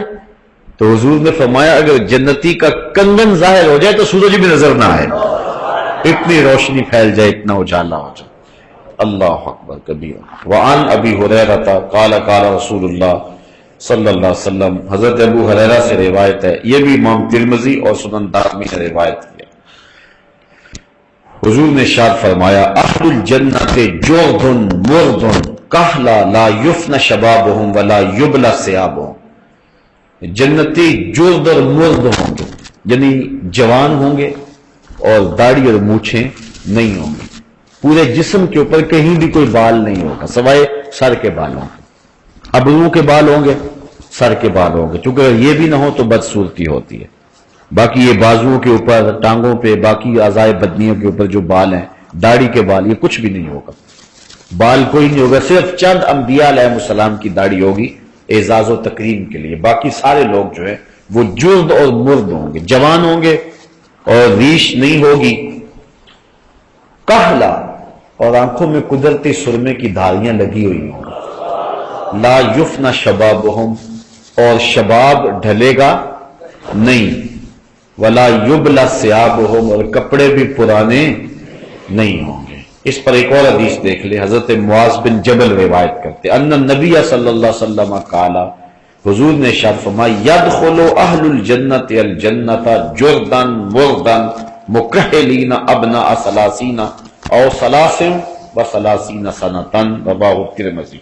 تو حضور نے فرمایا اگر جنتی کا کنگن ظاہر ہو جائے تو سورج بھی نظر نہ آئے، اتنی روشنی پھیل جائے، اتنا اجالا ہو جائے. اللہ اکبر کبیر. وعن ابی ہریرہ قال قال رسول اللہ صلی اللہ علیہ وسلم، حضرت ابو ہریرہ سے روایت ہے، یہ بھی امام ترمذی اور سنن دارمی نے روایت کیا. حضور نے ارشاد فرمایا اہل الجنت جرد مرد کہلا لا یفن شبابہم ولا یبلا ثیابہم. جنتی جرد اور مرد ہوں گے، یعنی جوان ہوں گے اور داڑھی اور مونچھیں نہیں ہوں گی. پورے جسم کے اوپر کہیں بھی کوئی بال نہیں ہوگا سوائے سر کے بالوں کے. ابروؤں کے بال ہوں گے، سر کے بال ہوں گے، چونکہ اگر یہ بھی نہ ہو تو بدصورتی ہوتی ہے. باقی یہ بازوؤں کے اوپر، ٹانگوں پہ، باقی اعضائے بدنیوں کے اوپر جو بال ہیں، داڑھی کے بال، یہ کچھ بھی نہیں ہوگا. بال کوئی نہیں ہوگا، صرف چند انبیاء علیہ السلام کی داڑھی ہوگی اعزاز و تکریم کے لیے. باقی سارے لوگ جو ہے وہ جرد اور مرد ہوں گے، جوان ہوں گے اور ریش نہیں ہوگی. کہلا، اور آنکھوں میں قدرتی سرمے کی دھاریاں لگی ہوئی ہوں گی. لا یفنا شبابہم، اور شباب ڈھلے گا نہیں. ولا یبلا ثیابہم، اور کپڑے بھی پرانے نہیں ہوں گے. اس پر ایک اور حدیث دیکھ لے، حضرت معاذ بن جبل روایت کرتے ان النبی صلی اللہ علیہ وسلم قال، حضور نے ارشاد فرمایا یدخل اہل الجنت الجنت جردا مردا مکحلین ابناء ثلاثین او ثلاث و ثلاثین سنۃ، رواه الترمذی.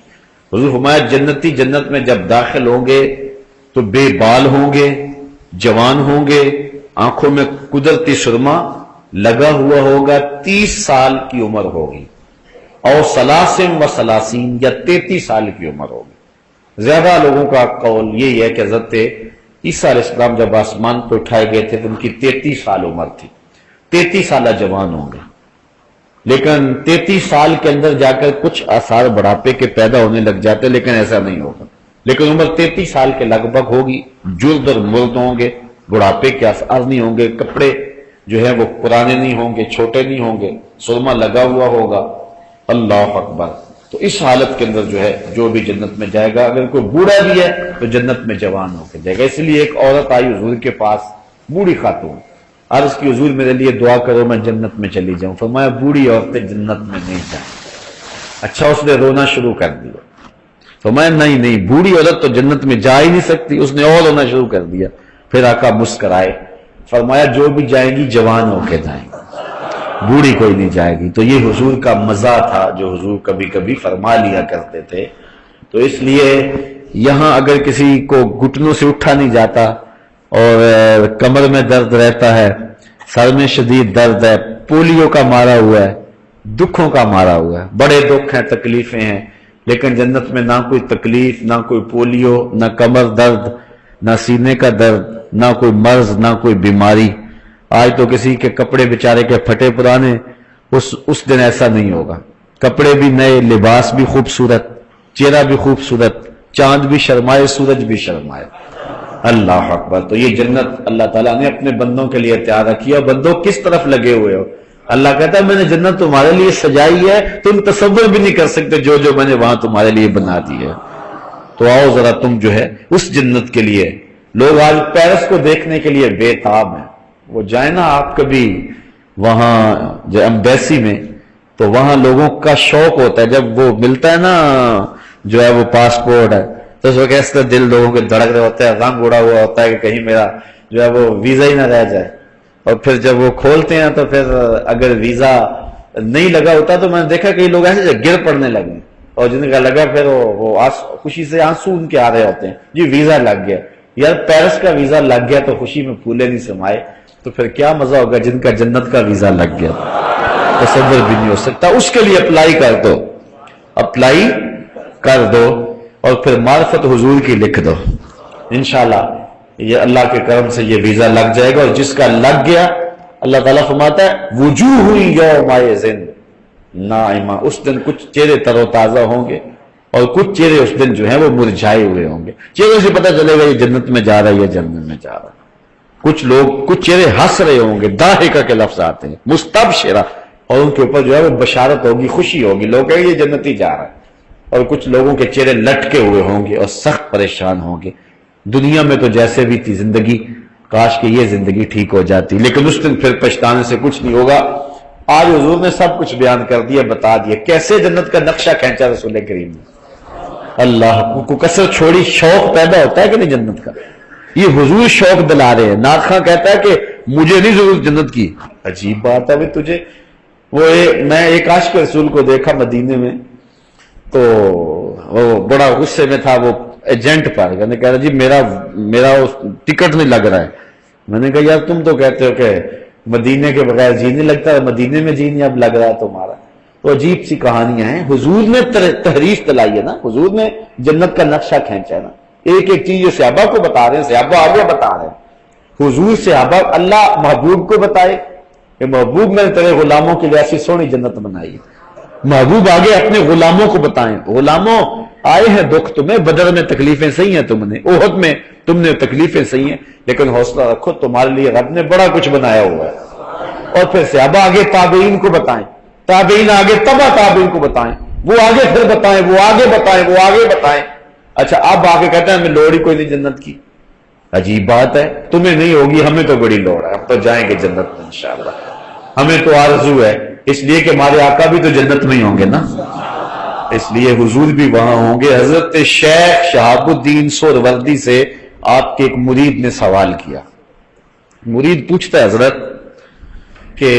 حضور فرمایا جنتی جنت میں جب داخل ہوں گے تو بے بال ہوں گے، جوان ہوں گے، آنکھوں میں قدرتی سرما لگا ہوا ہوگا، 30 سال کی عمر ہوگی، اور ثلاثین و ثلاثین، یا 33 سال کی عمر ہوگی. زیادہ لوگوں کا قول یہی ہے کہ حضرت عیسیٰ علیہ السلام جب آسمان پہ اٹھائے گئے تھے تو ان کی 33 سال عمر تھی. 33 سالہ جوان ہوں گے، لیکن 33 سال کے اندر جا کر کچھ آثار بڑھاپے کے پیدا ہونے لگ جاتے، لیکن ایسا نہیں ہوگا. لیکن عمر 33 سال کے لگ بھگ ہوگی، جرد اور مرد ہوں گے، بڑھاپے کے آثار نہیں ہوں گے، کپڑے جو ہے وہ پرانے نہیں ہوں گے، چھوٹے نہیں ہوں گے، سرما لگا ہوا ہوگا. اللہ اکبر. تو اس حالت کے اندر جو ہے جو بھی جنت میں جائے گا، اگر کوئی بوڑھا بھی ہے تو جنت میں جوان ہو کے جائے گا. اس لیے ایک عورت آئی حضور کے پاس، بوڑھی خاتون، عرض کی حضور میرے لیے دعا کرو میں جنت میں چلی جاؤں. فرمایا بوڑھی عورتیں جنت میں نہیں جائیں. اچھا، اس نے رونا شروع کر دیا. فرمایا نہیں، بوڑھی عورت تو جنت میں جا ہی نہیں سکتی. اس نے اور رونا شروع کر دیا. پھر آقا مسکرائے، فرمایا جو بھی جائیں گی جوان ہو کے جائیں گی، بوڑھی کوئی نہیں جائے گی. تو یہ حضور کا مزہ تھا جو حضور کبھی کبھی فرما لیا کرتے تھے. تو اس لیے یہاں اگر کسی کو گھٹنوں سے اٹھا نہیں جاتا اور کمر میں درد رہتا ہے، سر میں شدید درد ہے، پولیو کا مارا ہوا ہے، دکھوں کا مارا ہوا ہے، بڑے دکھ ہیں، تکلیفیں ہیں، لیکن جنت میں نہ کوئی تکلیف، نہ کوئی پولیو، نہ کمر درد، نہ سینے کا درد، نہ کوئی مرض، نہ کوئی بیماری. آج تو کسی کے کپڑے بیچارے کے پھٹے پرانے، اس دن ایسا نہیں ہوگا. کپڑے بھی نئے، لباس بھی خوبصورت، چہرہ بھی خوبصورت، چاند بھی شرمائے، سورج بھی شرمائے. اللہ اکبر. تو یہ جنت اللہ تعالیٰ نے اپنے بندوں کے لیے تیار رکھی ہے. بندوں کس طرف لگے ہوئے ہو؟ اللہ کہتا ہے میں نے جنت تمہارے لیے سجائی ہے، تم تصور بھی نہیں کر سکتے جو میں نے وہاں تمہارے لیے بنا دی ہے. تو آؤ ذرا تم جو ہے اس جنت کے لیے. لوگ آج پیرس کو دیکھنے کے لیے بے تاب ہیں. وہ جائیں نا آپ کبھی وہاں جو ایمبیسی میں، تو وہاں لوگوں کا شوق ہوتا ہے جب وہ ملتا ہے نا جو ہے وہ پاسپورٹ ہے، تو اس وقت اس طرح دل لوگوں کے دھڑک رہے ہوتے ہیں، رنگ اڑا ہوا ہوتا ہے کہ کہیں میرا جو ہے وہ ویزا ہی نہ رہ جائے. اور پھر جب وہ کھولتے ہیں تو پھر اگر ویزا نہیں لگا ہوتا تو میں نے دیکھا کئی لوگ ایسے گر پڑنے لگے، اور جن کا لگا پھر وہ خوشی سے آنسو ان کے آ رہے ہوتے ہیں، جی ویزا لگ گیا. یار پیرس کا ویزا لگ گیا تو خوشی میں پھولے نہیں سمائے، تو پھر کیا مزہ ہوگا جن کا جنت کا ویزا لگ گیا، تصور بھی نہیں ہو سکتا. اس کے لیے اپلائی کر دو، اپلائی کر دو، اور پھر معرفت حضور کی لکھ دو. انشاءاللہ یہ اللہ کے کرم سے یہ ویزا لگ جائے گا. اور جس کا لگ گیا اللہ تعالیٰ فرماتا ہے وجوہ یومئذ ناعمہ، اس دن کچھ چہرے تر و تازہ ہوں گے اور کچھ چہرے اس دن جو ہیں وہ مرجھائے ہوئے ہوں گے. چہرے سے پتہ چلے گا یہ جنت میں جا رہا ہے یا جنت میں جا رہا ہے. کچھ لوگ کچھ چہرے ہنس رہے ہوں گے، ضاحکہ کے لفظ آتے ہیں، مستبشرہ، اور ان کے اوپر جو ہے وہ بشارت ہوگی، خوشی ہوگی، لوگ کہیں گے یہ جنتی جا رہا ہے. اور کچھ لوگوں کے چہرے لٹکے ہوئے ہوں گے اور سخت پریشان ہوں گے. دنیا میں تو جیسے بھی تھی زندگی، کاش کہ یہ زندگی ٹھیک ہو جاتی، لیکن اس دن پھر پچھتانے سے کچھ نہیں ہوگا. آج حضور نے سب کچھ بیان کر دیا، بتا دیا کیسے جنت کا نقشہ کھینچا رسول کریم نے. اللہ کو کثرت چھوڑی، شوق پیدا ہوتا ہے کہ نہیں جنت کا. یہ حضور شوق دلا رہے ہیں. نعت خواں کہتا ہے کہ مجھے نہیں ضرورت جنت کی. عجیب بات ہے بھی تجھے. میں ایک عاشق رسول کو دیکھا مدینے میں، تو وہ بڑا غصے میں تھا وہ ایجنٹ پر. میں نے کہا جی میرا ٹکٹ نہیں لگ رہا ہے. میں نے کہا یار تم تو کہتے ہو کہ مدینے کے بغیر جی نہیں لگتا، مدینے میں جی نہیں اب لگ رہا ہے تمہارا. تو عجیب سی کہانیاں ہیں. حضور نے تحریف دلائی ہے نا، حضور نے جنت کا نقشہ کھینچا ہے نا. ایک ایک چیز جو صحابہ کو بتا رہے ہیں، صحابہ آگے بتا رہے ہیں. حضور صحابہ اللہ محبوب کو بتائے کہ محبوب میں نے تیرے غلاموں کے لیے ایسی سونی جنت بنائی. محبوب آگے اپنے غلاموں کو بتائیں، غلاموں آئے ہیں دکھ تمہیں، بدر میں تکلیفیں سہی ہیں تم نے، احد میں تم نے تکلیفیں سہی ہیں، لیکن حوصلہ رکھو تمہارے لیے رب نے بڑا کچھ بنایا ہوا ہے. اور پھر صحابہ آگے تابعین کو بتائیں، تابعین آگے تبع تابعین کو بتائیں، وہ آگے پھر بتائیں، وہ آگے بتائیں، وہ آگے بتائیں. اچھا اب آگے کہتے ہیں ہمیں لوڑ ہی کوئی نہیں جنت کی. عجیب بات ہے، تمہیں نہیں ہوگی، ہمیں تو بڑی لوڑ ہے، ہم تو جائیں گے جنت میں انشاءاللہ. ہمیں تو آرزو ہے، اس لیے کہ ہمارے آقا بھی تو جنت میں ہی ہوں گے نا، اس لیے حضور بھی وہاں ہوں گے. حضرت شیخ شہاب الدین سہروردی سے آپ کے ایک مرید نے سوال کیا. مرید پوچھتا ہے حضرت کہ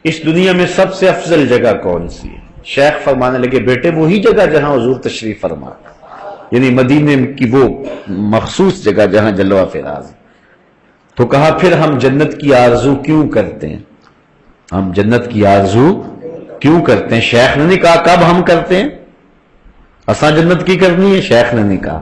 اس دنیا میں سب سے افضل جگہ کون سی ہے؟ شیخ فرمانے لگے بیٹے وہی جگہ جہاں حضور تشریف فرما، یعنی مدینے کی وہ مخصوص جگہ جہاں جلوہ فراز. تو کہا پھر ہم جنت کی آرزو کیوں کرتے ہیں؟ ہم جنت کی آرزو کیوں کرتے ہیں؟ شیخ نے نہیں کہا کب ہم کرتے ہیں، اساں جنت کی کرنی ہے. شیخ نے نہیں کہا.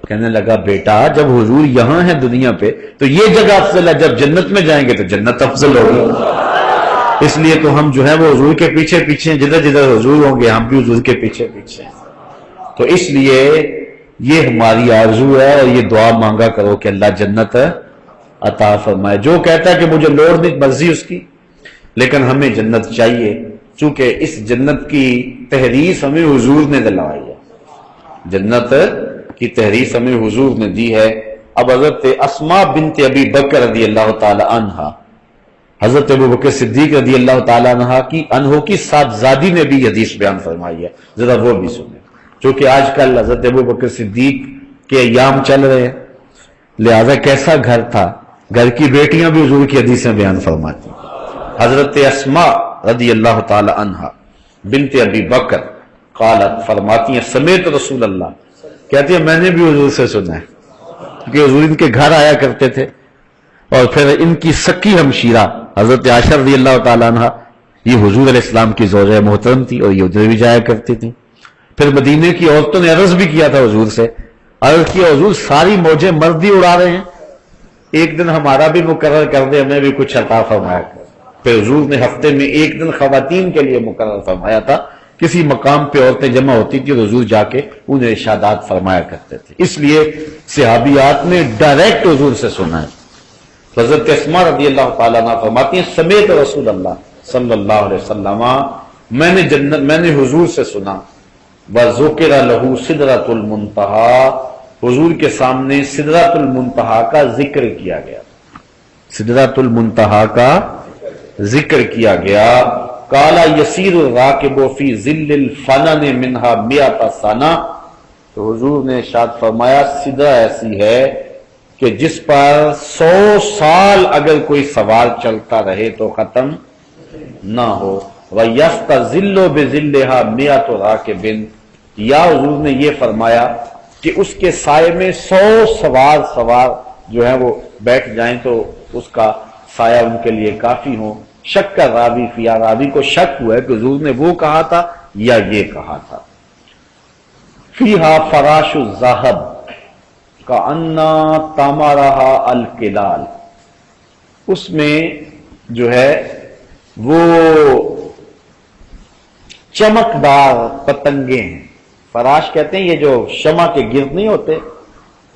کہنے لگا بیٹا جب حضور یہاں ہے دنیا پہ تو یہ جگہ افضل ہے، جب جنت میں جائیں گے تو جنت افضل ہوگی. اس لیے تو ہم جو ہے وہ حضور کے پیچھے پیچھے، جدھر جدھر حضور ہوں گے ہم بھی حضور کے پیچھے پیچھے. تو اس لیے یہ ہماری آرزو ہے، اور یہ دعا مانگا کرو کہ اللہ جنت عطا فرمائے. جو کہتا ہے کہ مجھے لوڑ نہیں، مرضی اس کی، لیکن ہمیں جنت چاہیے، چونکہ اس جنت کی تحریف ہمیں حضور نے دلوائی ہے. جنت کی تحریف ہمیں حضور نے دی ہے. اب حضرت اسماء بنت ابی بکر رضی اللہ تعالی عنہا، حضرت ابو بکر صدیق رضی اللہ تعالی عنہ کی صاحبزادی نے بھی حدیث بیان فرمائی ہے، ذرا وہ بھی سنیں. چونکہ آج کل حضرت ابو بکر صدیق کے ایام چل رہے ہیں، لہذا کیسا گھر تھا، گھر کی بیٹیاں بھی حضور کی حدیثیں بیان فرماتی. حضرت اسماء رضی اللہ تعالی عنہا بنت ابی بکر قالت فرماتی ہیں سمیت رسول اللہ، کہتی ہے میں نے بھی حضور سے سنا ہے، کیونکہ حضور ان کے گھر آیا کرتے تھے. اور پھر ان کی سکی ہمشیرہ حضرت عائشہ رضی اللہ تعالیٰ عنہ، یہ حضور علیہ السلام کی زوجہ محترم تھی اور یہ ادھر بھی جایا کرتی تھی. پھر مدینے کی عورتوں نے عرض بھی کیا تھا حضور سے، عرض کیا حضور ساری موجیں مرد ہی اڑا رہے ہیں، ایک دن ہمارا بھی مقرر کر دے، ہمیں بھی کچھ عطا فرمایا کر. پھر حضور نے ہفتے میں ایک دن خواتین کے لیے مقرر فرمایا تھا، کسی مقام پہ عورتیں جمع ہوتی تھی اور حضور جا کے انہیں ارشادات فرمایا کرتے تھے. اس لیے صحابیات نے ڈائریکٹ حضور سے سنا ہے. حضرت اسماء رضی اللہ تعالیٰ عنہ فرماتی ہیں سمیت رسول اللہ صلی اللہ علیہ وسلم، میں نے حضور سے سنا، وذکر لہ سدرۃ المنتہا، حضور کے سامنے سدرۃ المنتہا کا ذکر کیا گیا. سدرۃ المنتہا کا ذکر کیا گیا کالا یسیر الراکب فی ظل الفنن منہا مئۃ سنہ، تو حضور نے ارشاد فرمایا سدرہ ایسی ہے کہ جس پر 100 سال اگر کوئی سوار چلتا رہے تو ختم نہ ہو۔ وَيَسْتَظِلُّ بِظِلِّهَا مِئَةُ رَاكِبٍ، یا حضور نے یہ فرمایا کہ اس کے سائے میں 100 سوار جو ہیں وہ بیٹھ جائیں تو اس کا سایہ ان کے لیے کافی ہو۔ شک کا راوی فیا، راوی کو شک ہوا ہے کہ حضور نے وہ کہا تھا یا یہ کہا تھا۔ فیہا فراش الذہب کأنّا تمرھا الکلال، اس میں جو ہے وہ چمکدار پتنگے ہیں۔ فراش کہتے ہیں یہ جو شمع کے گرد نہیں ہوتے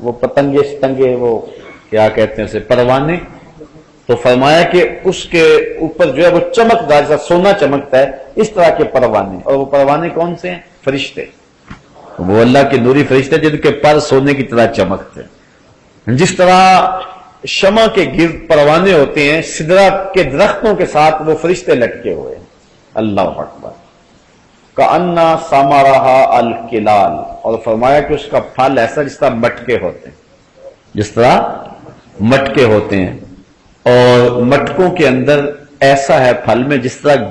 وہ پتنگے ستنگے، وہ کیا کہتے ہیں اسے، پروانے۔ تو فرمایا کہ اس کے اوپر جو ہے وہ چمکدار جیسا سونا چمکتا ہے، اس طرح کے پروانے۔ اور وہ پروانے کون سے ہیں؟ فرشتے، وہ اللہ کے نوری فرشتے جن کے پر سونے کی طرح چمکتے ہیں۔ جس طرح شمع کے گرد پروانے ہوتے ہیں، سدرہ کے درختوں کے ساتھ وہ فرشتے لٹکے ہوئے ہیں۔ اللہ اکبر۔ کأنّا ثمرھا الکلال، اور فرمایا کہ اس کا پھل ایسا جس طرح مٹکے ہوتے ہیں، جس طرح مٹکے ہوتے ہیں، اور مٹکوں کے اندر ایسا ہے پھل میں جس طرح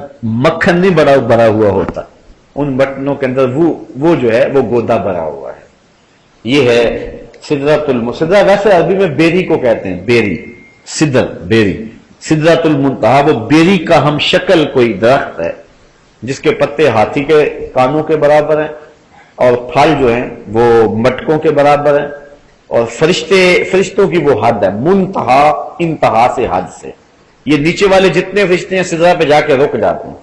مکھن نہیں بڑا ہوا ہوتا، ان بٹنوں کے اندر وہ جو ہے وہ گودا بھرا ہوا ہے۔ یہ ہے سدرۃ المنتہا۔ ویسے عربی میں بیری کو کہتے ہیں، بیری، سدر، بیری، سدرۃ المنتہا وہ بیری کا ہم شکل کوئی درخت ہے جس کے پتے ہاتھی کے کانوں کے برابر ہیں اور پھل جو ہیں وہ مٹکوں کے برابر ہیں، اور فرشتوں کی وہ حد ہے، منتہا انتہا سے، حد سے۔ یہ نیچے والے جتنے فرشتے ہیں سدرہ پہ جا کے رک جاتے ہیں،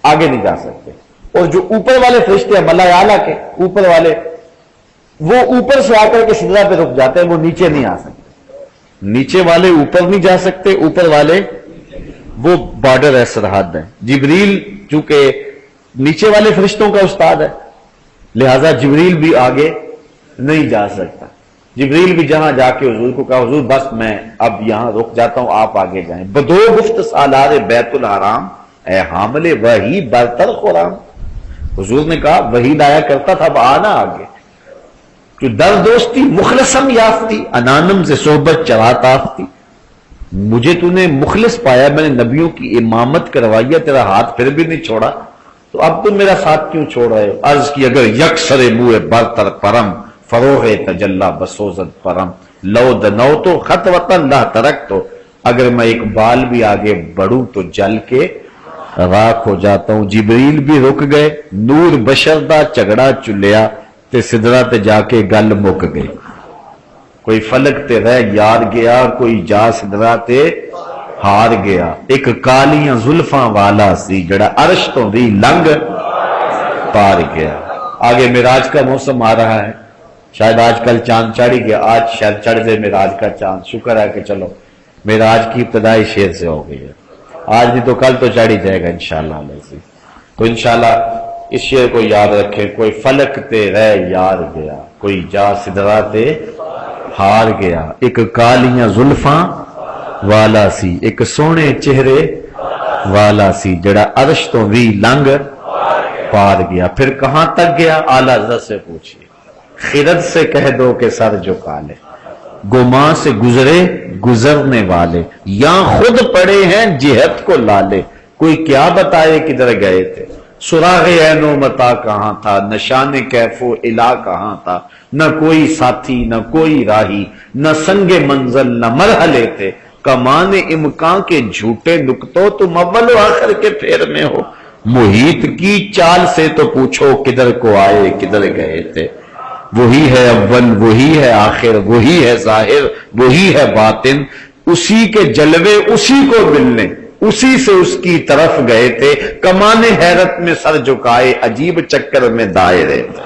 آگے نہیں جا سکتے، اور جو اوپر والے فرشتے ہیں ملائے اعلیٰ کے اوپر والے، وہ اوپر سے آ کر کے سدرہ پہ رک جاتے ہیں، وہ نیچے نہیں آ سکتے۔ نیچے والے اوپر نہیں جا سکتے، اوپر والے وہ بارڈر ہے، سرحد ہے۔ جبریل چونکہ نیچے والے فرشتوں کا استاد ہے، لہذا جبریل بھی آگے نہیں جا سکتا۔ جبریل بھی جہاں جا کے حضور کو کہا حضور بس میں اب یہاں رک جاتا ہوں، آپ آگے جائیں۔ بدو گفت سالار بیت الحرام، اے حامل وحی برتر خرام، حضور نے کہا وحی لایا کرتا تھا، اب آنا آگے۔ جو در دوستی مخلصم یافتی، انانم سے صحبت چراتا آفتی، مجھے تو نے مخلص پایا، میں نے نبیوں کی امامت کروائی ہے، تیرا ہاتھ پھر بھی نہیں چھوڑا، تو اب تم میرا ساتھ کیوں چھوڑ رہے ہو؟ عرض کی اگر یکسر منہ برتر پرم، فروغ تجلا بسوزد پرم، لو دنو تو خط وطن لا ترک، تو اگر میں ایک بال بھی آگے بڑھوں تو جل کے راکھ ہو جاتا ہوں۔ جبریل بھی رک گئے، نور بشر دا جھگڑا چلیا تے سدرہ تے جا کے گل مک گئی۔ کوئی فلک تے رہ یار گیا، کوئی جا سدرہ تے ہار گیا۔ ایک کالیاں زلفاں والا سی جڑا عرش تو بھی لنگ پار گیا۔ آگے معراج کا موسم آ رہا ہے، شاید آج کل چاند چڑھ گیا، آج شاید چڑھ جائے معراج کا چاند۔ شکر ہے کہ چلو معراج کی ابتدائی شیر سے ہو گئی ہے، آج نہیں تو کل تو چڑھ ہی جائے گا انشاءاللہ علیہ۔ تو انشاءاللہ اس شیر کو یاد رکھیں، کوئی فلک تے رہ یار گیا، کوئی جا سدرہ تے ہار گیا۔ ایک کالیاں زلفاں والا سی، ایک سونے چہرے والا سی جڑا عرش تو بھی لنگ پار گیا۔ پھر کہاں تک گیا؟ اعلیٰ حضرت سے پوچھئے، خرد سے کہہ دو کہ سر جھکا لے، گماں سے گزرے گزرنے والے، یا خود پڑے ہیں جہت کو لالے، کوئی کیا بتائے کدھر گئے تھے، سراغ عین و متا کہاں تھا، نشان کیف و الا کہاں تھا، نہ کوئی ساتھی نہ کوئی راہی، نہ سنگ منزل نہ مرحلے تھے، کمان امکان کے جھوٹے نکتوں تم اول و آخر کے پھیر میں ہو، محیط کی چال سے تو پوچھو کدھر کو آئے کدھر گئے تھے، وہی ہے اول وہی ہے آخر وہی ہے ظاہر وہی ہے باطن، اسی کے جلوے اسی کو ملنے اسی سے اس کی طرف گئے تھے، کمان حیرت میں سر جھکائے عجیب چکر میں دائرے تھے،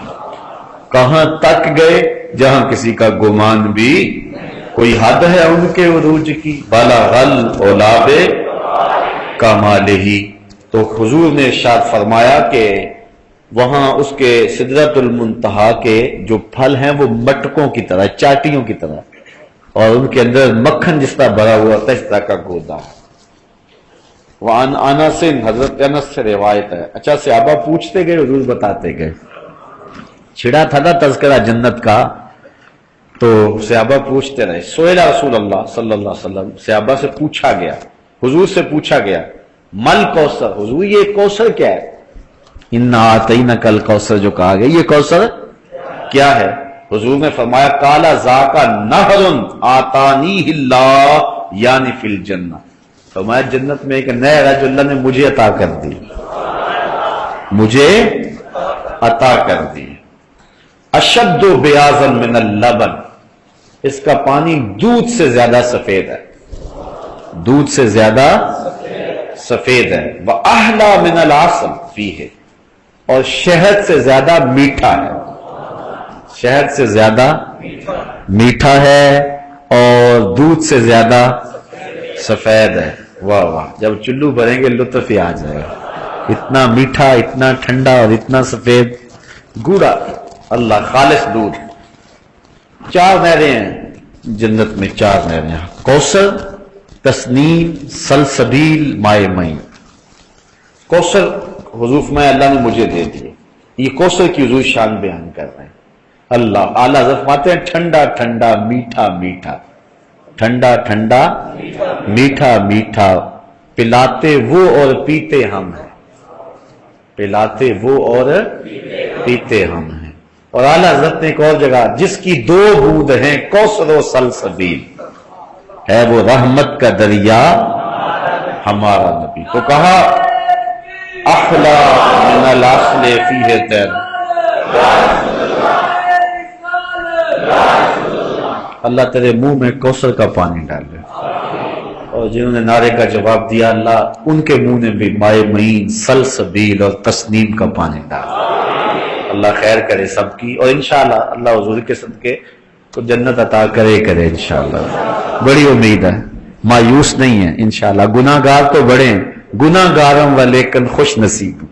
کہاں تک گئے جہاں کسی کا گمان بھی، کوئی حد ہے ان کے عروج کی، بلغ العلاب کمالہ۔ تو حضور نے ارشاد فرمایا کہ وہاں اس کے سدرۃ المنتہا کے جو پھل ہیں وہ مٹکوں کی طرح، چاٹیوں کی طرح، اور ان کے اندر مکھن جس طرح بھرا ہوا ہوتا ہے اس طرح کا گودا ہے۔ وعن انس، حضرت انس سے روایت ہے. اچھا صحابہ پوچھتے گئے، حضور بتاتے گئے. چھڑا تھا نا تذکرہ جنت کا، تو صحابہ پوچھتے رہے. سئل رسول اللہ صلی اللہ علیہ وسلم، صحابہ سے پوچھا گیا، حضور سے پوچھا گیا، مل کوثر، حضور یہ کوثر کیا ہے؟ انا اعطینک الکوثر جو کہا گیا، یہ کوثر کیا ہے؟ حضور نے فرمایا قال ذاک نہر آتانیہ اللہ یعنی فی الجنہ. فرمایا جنت میں ایک نہر ہے جو اللہ نے مجھے عطا کر دی، مجھے عطا کر دی. اشد بیاضا من اللبن، اس کا پانی دودھ سے زیادہ سفید ہے، دودھ سے زیادہ سفید ہے. وَأَحْلَى مِنَ الْعَسَلِ فِيهِ، اور شہد سے زیادہ میٹھا ہے، شہد سے زیادہ میٹھا ہے اور دودھ سے زیادہ سفید ہے. واہ واہ، جب چلو بھریں گے لطف ہی آ جائے گا. اتنا میٹھا، اتنا ٹھنڈا اور اتنا سفید گوڑا، اللہ خالص دودھ. 4 نہریں ہیں جنت میں، 4 نہریں، کوثر، تسنیم، سلسبیل، مائے معین. کوثر حضور میں اللہ نے مجھے دے دیے. یہ کوثر کی حضور شان بیان کر رہے ہیں. اللہ اعلیٰ حضرت فرماتے ہیں ٹھنڈا ٹھنڈا میٹھا میٹھا، ٹھنڈا ٹھنڈا میٹھا میٹھا، پلاتے وہ اور پیتے ہم ہیں، پلاتے وہ اور پیتے ہم ہیں. اور اعلیٰ حضرت نے ایک اور جگہ، جس کی 2 بوند ہیں کوثر و سلسبیل، ہے وہ رحمت کا دریا ہمارا نبی. تو کہا احلی من العسل فیہ تیر، اللہ تیرے منہ میں کوثر کا پانی ڈالے. اور جنہوں نے نعرے کا جواب دیا، اللہ ان کے منہ نے بھی مائے معین، سلسبیل اور تسنیم کا پانی ڈالا. اللہ خیر کرے سب کی، اور انشاءاللہ اللہ حضور کے صدقے کو جنت عطا کرے انشاءاللہ. بڑی امید ہے، مایوس نہیں ہے انشاءاللہ. گناہ گار تو بڑے ہیں، گناہ گارم و لیکن خوش نصیب.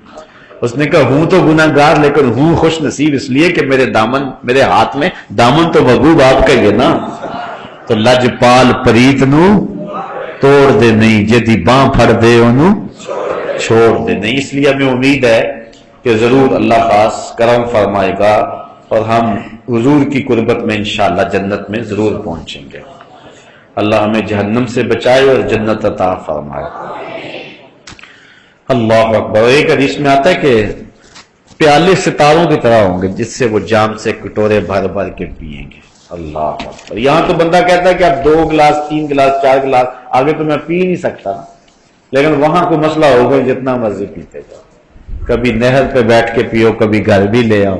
اس نے کہا ہوں تو گناہ گار لیکن ہوں خوش نصیب، اس لیے کہ میرے دامن، میرے ہاتھ میں دامن تو محبوب آپ کا ہی ہے نا. تو لجپال پریت نو توڑ دے نہیں، جدی باں پھڑ دے انہوں چھوڑ دے نہیں. اس لیے ہمیں امید ہے کہ ضرور اللہ خاص کرم فرمائے گا اور ہم حضور کی قربت میں انشاءاللہ جنت میں ضرور پہنچیں گے. اللہ ہمیں جہنم سے بچائے اور جنت عطا فرمائے. اللہ اکبر. ایک حدیث میں آتا ہے کہ پیالے ستاروں کی طرح ہوں گے جس سے وہ جام سے کٹورے بھر بھر کے پیئیں گے. اللہ اکبر. یہاں تو بندہ کہتا ہے کہ اب 2 گلاس 3 گلاس 4 گلاس آگے تو میں پی نہیں سکتا، لیکن وہاں کوئی مسئلہ ہوگا جتنا مرضی پیتے جاؤ. کبھی نہر پہ بیٹھ کے پیو، کبھی گھر بھی لے آؤ،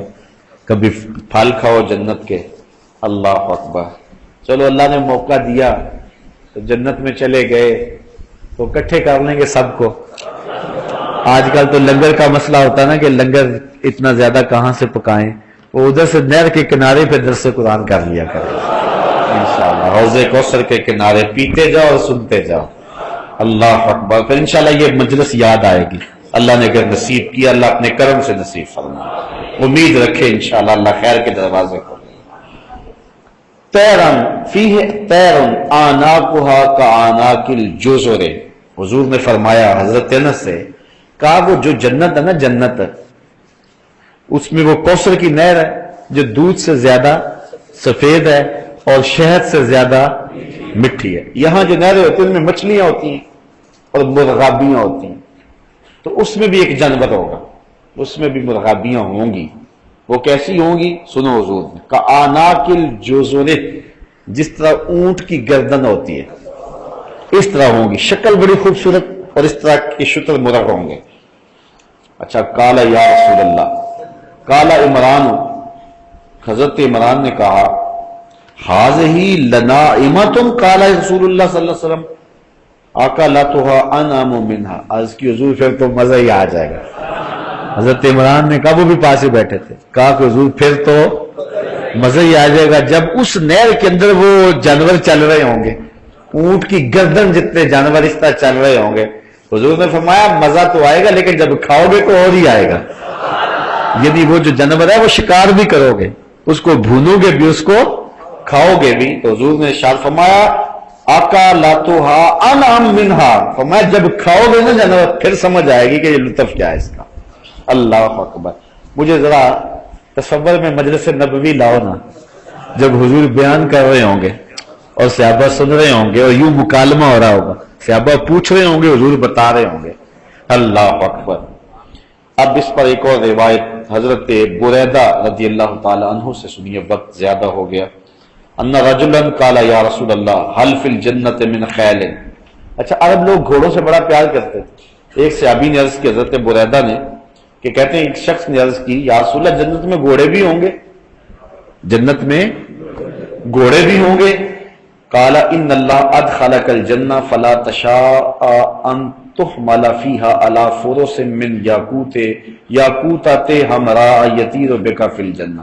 کبھی پھل کھاؤ جنت کے. اللہ اکبر. چلو اللہ نے موقع دیا تو جنت میں چلے گئے تو اکٹھے کر لیں گے سب کو. آج کل تو لنگر کا مسئلہ ہوتا ہے نا کہ لنگر اتنا زیادہ کہاں سے پکائیں، وہ ادھر سے نہر کے کنارے پہ درس قرآن کر لیا کریں انشاءاللہ. حوض کوثر کے کنارے پیتے جاؤ اور سنتے جاؤ. اللہ اکبر. پھر انشاءاللہ یہ مجلس یاد آئے گی. اللہ نے اگر نصیب کیا، اللہ اپنے کرم سے نصیب فرمائے. امید رکھے انشاءاللہ اللہ خیر کے دروازے کو. تیرن فیہ تیرن آناکہا کآناک الجزر، حضور نے فرمایا حضرت انس سے، کہا وہ جو جنت ہے نا، جنت اس میں وہ کوثر کی نہر ہے جو دودھ سے زیادہ سفید ہے اور شہد سے زیادہ مٹھی ہے. یہاں جو نہریں ہوتی ہیں ان میں مچھلیاں ہوتی ہیں اور مرغابیاں ہوتی ہیں. تو اس میں بھی ایک جانور ہوگا، اس میں بھی مرغابیاں ہوں گی. وہ کیسی ہوں گی؟ سنو حضور نے کآناک الجزر، جس طرح اونٹ کی گردن ہوتی ہے اس طرح ہوں گی. شکل بڑی خوبصورت اور اس طرح کے شتر مرغ ہوں گے. اچھا قال یا رسول اللہ، قال عمران، حضرت عمران نے کہا ھذہ لناعمۃ، قال رسول اللہ صلی اللہ علیہ وسلم اکلتها انعم منها. عرض کی حضور پھر تو مزہ ہی آ جائے گا. حضرت عمران نے کہا، وہ بھی پاس ہی بیٹھے تھے، کہا کہ حضور پھر تو مزہ ہی آ جائے گا جب اس نہر کے اندر وہ جانور چل رہے ہوں گے، اونٹ کی گردن جتنے جانور اس طرح چل رہے ہوں گے. حضور نے فرمایا مزہ تو آئے گا لیکن جب کھاؤ گے تو اور ہی آئے گا. یعنی وہ جو جانور ہے وہ شکار بھی کرو گے، اس کو بھونو گے بھی، اس کو کھاؤ گے بھی. تو حضور نے ارشاد فرمایا آقا لاتوہا انعم منہا، فرمایا جب کھاؤ گے نا جنت پھر سمجھ آئے گی کہ یہ لطف کیا ہے اس کا۔ اللہ اکبر۔ مجھے ذرا تصور میں مجلس نبوی لاؤ نا، جب حضور بیان کر رہے ہوں گے اور صحابہ سن رہے ہوں گے اور یوں مکالمہ ہو رہا ہوگا، صحابہ پوچھ رہے ہوں گے، حضور بتا رہے ہوں گے۔ اللہ اکبر۔ اب اس پر ایک اور روایت حضرت بریدہ رضی اللہ تعالی عنہ سے سنیے، وقت زیادہ ہو گیا۔ ان رجلا قال یا رسول اللہ هل فی الجنت من خیل۔ اچھا، عرب لوگ گھوڑوں سے بڑا پیار کرتے تھے۔ ایک صحابی نے عرض کی حضرت بریدہ نے کہ کہتے ہیں ایک شخص نے عرض کی یا رسول اللہ جنت میں گھوڑے بھی ہوں گے؟ جنت میں گھوڑے بھی ہوں گے؟ قال ان اللہ ادخلک الجنہ فلا تشاء ان تحمل فیها علی فرس من یاقوت یاقوتۃ حمراء یطیر بک فی الجنہ۔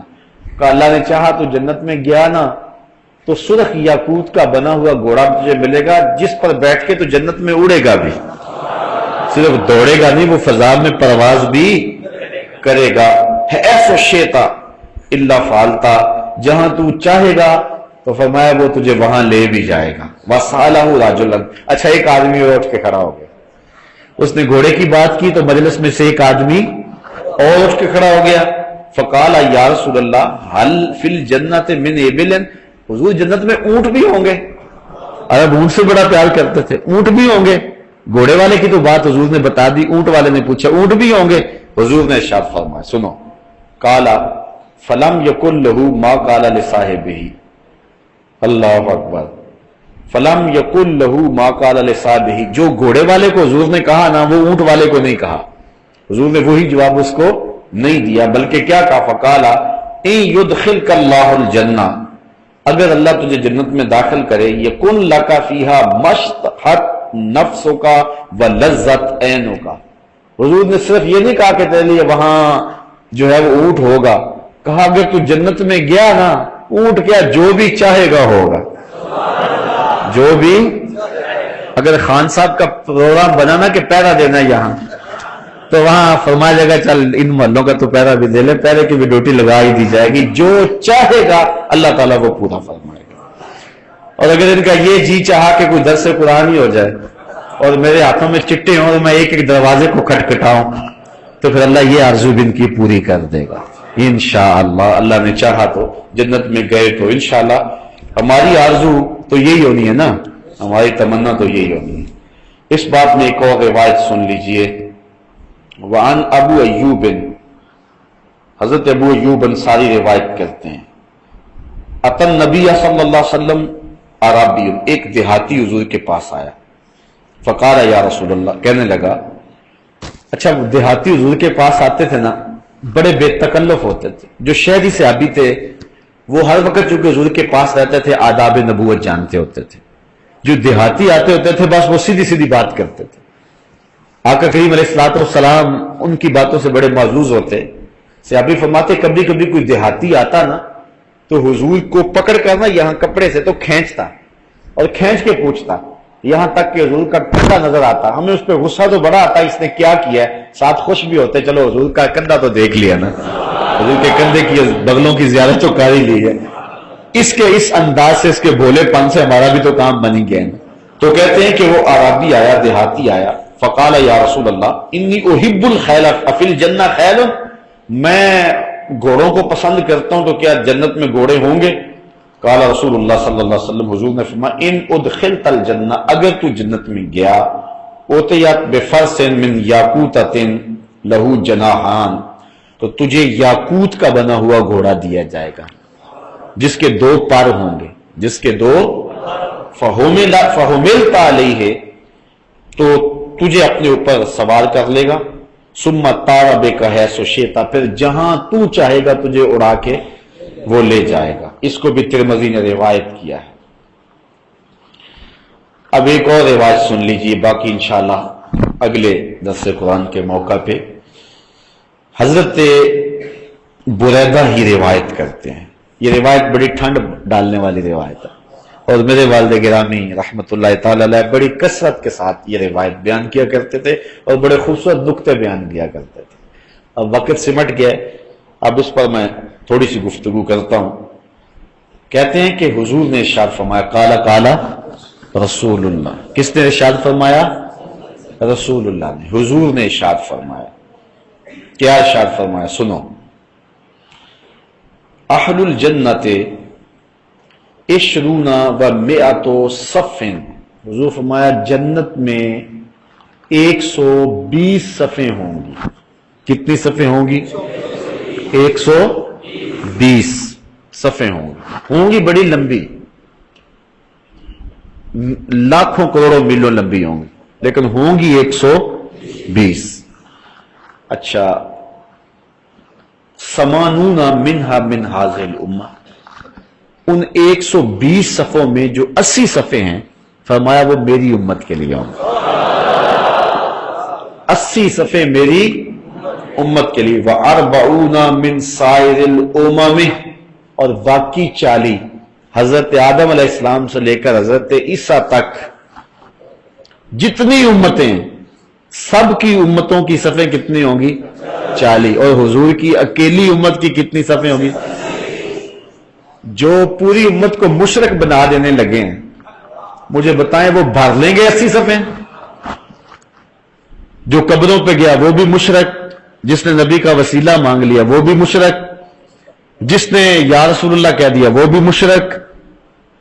کہ اللہ نے چاہا تو جنت میں گیا نا تو سرخ یاقوت کا بنا ہوا گھوڑا تجھے ملے گا جس پر بیٹھ کے تو جنت میں اڑے گا بھی، صرف دوڑے گا نہیں، وہ فضا میں پرواز بھی کرے گا۔ ایسو شیتا الا فعلتا، جہاں تو چاہے گا تو فرمایا وہ تجھے وہاں لے بھی جائے گا۔ وَسَأَلَهُ رَجُلًا، اچھا ایک آدمی اور اٹھ کے کھڑا ہو گیا، اس نے گھوڑے کی بات کی تو مجلس میں سے ایک آدمی اور اٹھ کے کھڑا ہو گیا۔ فقال یا رسول اللہ هل فی الجنت من ابل، حضور جنت میں اونٹ بھی ہوں گے؟ عرب اونٹ سے بڑا پیار کرتے تھے، اونٹ بھی ہوں گے؟ گھوڑے والے کی تو بات حضور نے بتا دی، اونٹ والے نے پوچھا اونٹ بھی ہوں گے؟ حضور نے ارشاد فرمایا سنو، قال فلم یکن لہ ما قال لصاحبہ، اللہ اکبر، فلم یکن لہ ما قال لصاحبہ، جو گھوڑے والے کو حضور نے کہا نا وہ اونٹ والے کو نہیں کہا، حضور نے وہی جواب اس کو نہیں دیا، بلکہ کیا کہا؟ فقال ان یدخلک اللہ الجنہ، اگر اللہ تجھے جنت میں داخل کرے، یکن لک فیہا مشتہت نفسک ولذت عینک، حضور نے صرف یہ نہیں کہا کہ تیرے لیے وہاں جو ہے وہ اونٹ ہوگا، کہا اگر تو جنت میں گیا نا اونٹ کیا جو بھی چاہے گا ہوگا، جو بھی، اگر خان صاحب کا پروگرام بنانا کہ پہرا دینا یہاں تو وہاں فرمایا جائے گا چل ان محلوں کا تو پہرا بھی دے لے، پہرے کی بھی ڈیوٹی لگا ہی دی جائے گی، جو چاہے گا اللہ تعالیٰ وہ پورا فرمائے گا۔ اور اگر ان کا یہ جی چاہا کہ کوئی درس قرآن ہی ہو جائے اور میرے ہاتھوں میں چٹے ہوں اور میں ایک ایک دروازے کو کھٹکھٹاؤں تو پھر اللہ یہ آرزو بھی ان کی پوری کر دے گا انشاءاللہ۔ اللہ نے چاہا تو جنت میں گئے تو انشاءاللہ ہماری آرزو تو یہی ہونی ہے نا، ہماری تمنا تو یہی ہونی ہے۔ اس بات میں ایک اور روایت سن لیجئے، وعن ابو ایوب، حضرت ابو ایوب انصاری روایت کرتے ہیں، اتن نبی صلی اللہ علیہ وسلم عربی، ایک دیہاتی حضور کے پاس آیا، فقال یا رسول اللہ، کہنے لگا، اچھا دیہاتی حضور کے پاس آتے تھے نا بڑے بے تکلف ہوتے تھے، جو شہری صحابی تھے وہ ہر وقت چونکہ حضور کے پاس رہتے تھے آداب نبوت جانتے ہوتے تھے، جو دیہاتی آتے ہوتے تھے بس وہ سیدھی سیدھی بات کرتے تھے، آقا کریم علیہ الصلوۃ والسلام ان کی باتوں سے بڑے معزوز ہوتے۔ صحابی فرماتے کبھی کبھی کوئی دیہاتی آتا نا تو حضور کو پکڑ کر نا یہاں کپڑے سے تو کھینچتا اور کھینچ کے پوچھتا، یہاں تک کہ حضور کا کندھا نظر آتا، ہمیں اس پہ غصہ تو بڑا آتا اس نے کیا کیا ہے، ساتھ خوش بھی ہوتے چلو حضور کا کندھا تو دیکھ لیا نا، حضور کے کندھے کی بغلوں کی زیارت تو کر ہی لی ہے، اس کے اس انداز سے اس کے بھولے پن سے ہمارا بھی تو کام بن گیا ہے۔ تو کہتے ہیں کہ وہ عربی آیا، دیہاتی آیا، فقال یا رسول اللہ انی احب الخیل افی الجنہ خیل، میں گھوڑوں کو پسند کرتا ہوں تو کیا جنت میں گھوڑے ہوں گے؟ قال رسول اللہ صلی اللہ علیہ وسلم، حضور نے فرمایا ان ادخلت الجنہ، اگر تو جنت میں گیا، اوتیت بفرس من یاقوتۃ لہ جناحان، تو تجھے یاقوت کا بنا ہوا گھوڑا دیا جائے گا جس کے دو پر ہوں گے، جس کے دو، فحملت علیہ، تو تجھے اپنے اوپر سوار کر لے گا، ثم طار بک حیث شئت، پھر جہاں تو چاہے گا تجھے اڑا کے وہ لے جائے گا۔ اس کو بھی ترمذی نے روایت کیا ہے۔ اب ایک اور روایت سن لیجیے، باقی انشاءاللہ اگلے درس قرآن کے موقع پہ۔ حضرت بریدہ ہی روایت کرتے ہیں، یہ روایت بڑی ٹھنڈ ڈالنے والی روایت ہے، اور میرے والد گرامی رحمت اللہ تعالی علیہ بڑی کثرت کے ساتھ یہ روایت بیان کیا کرتے تھے اور بڑے خوبصورت نقطے بیان کیا کرتے تھے۔ اب وقت سمٹ گیا، اب اس پر میں تھوڑی سی گفتگو کرتا ہوں۔ کہتے ہیں کہ حضور نے ارشاد فرمایا، قال رسول اللہ. کس نے ارشاد فرمایا؟ رسول اللہ نے، حضور نے ارشاد فرمایا. کیا ارشاد فرمایا؟ سنو. اہل الجنت عشرون و مئۃ صف. حضور فرمایا جنت میں 120 صفیں ہوں گی. کتنی صفیں ہوں گی؟ 120 صفیں ہوں گی بڑی لمبی، لاکھوں کروڑوں میلوں لمبی ہوں گی، لیکن ہوں گی 120. اچھا، سمانون منہا من ہذہ الامہ. ان 120 صفوں میں جو 80 صفیں ہیں، فرمایا وہ میری امت کے لیے ہوں گے. 80 صفیں میری امت کے لیے. وَأَرْبَعُونَ مِنْ سَائِرِ الْأُمَمِ. اور باقی 40 حضرت آدم علیہ السلام سے لے کر حضرت عیسیٰ تک جتنی امتیں، سب کی امتوں کی صفیں کتنی ہوں گی؟ 40. اور حضور کی اکیلی امت کی کتنی صفیں ہوں گی؟ جو پوری امت کو مشرک بنا دینے لگے ہیں، مجھے بتائیں وہ بھر لیں گے 80 صفیں؟ جو قبروں پہ گیا وہ بھی مشرک، جس نے نبی کا وسیلہ مانگ لیا وہ بھی مشرک، جس نے یا رسول اللہ کہہ دیا وہ بھی مشرک.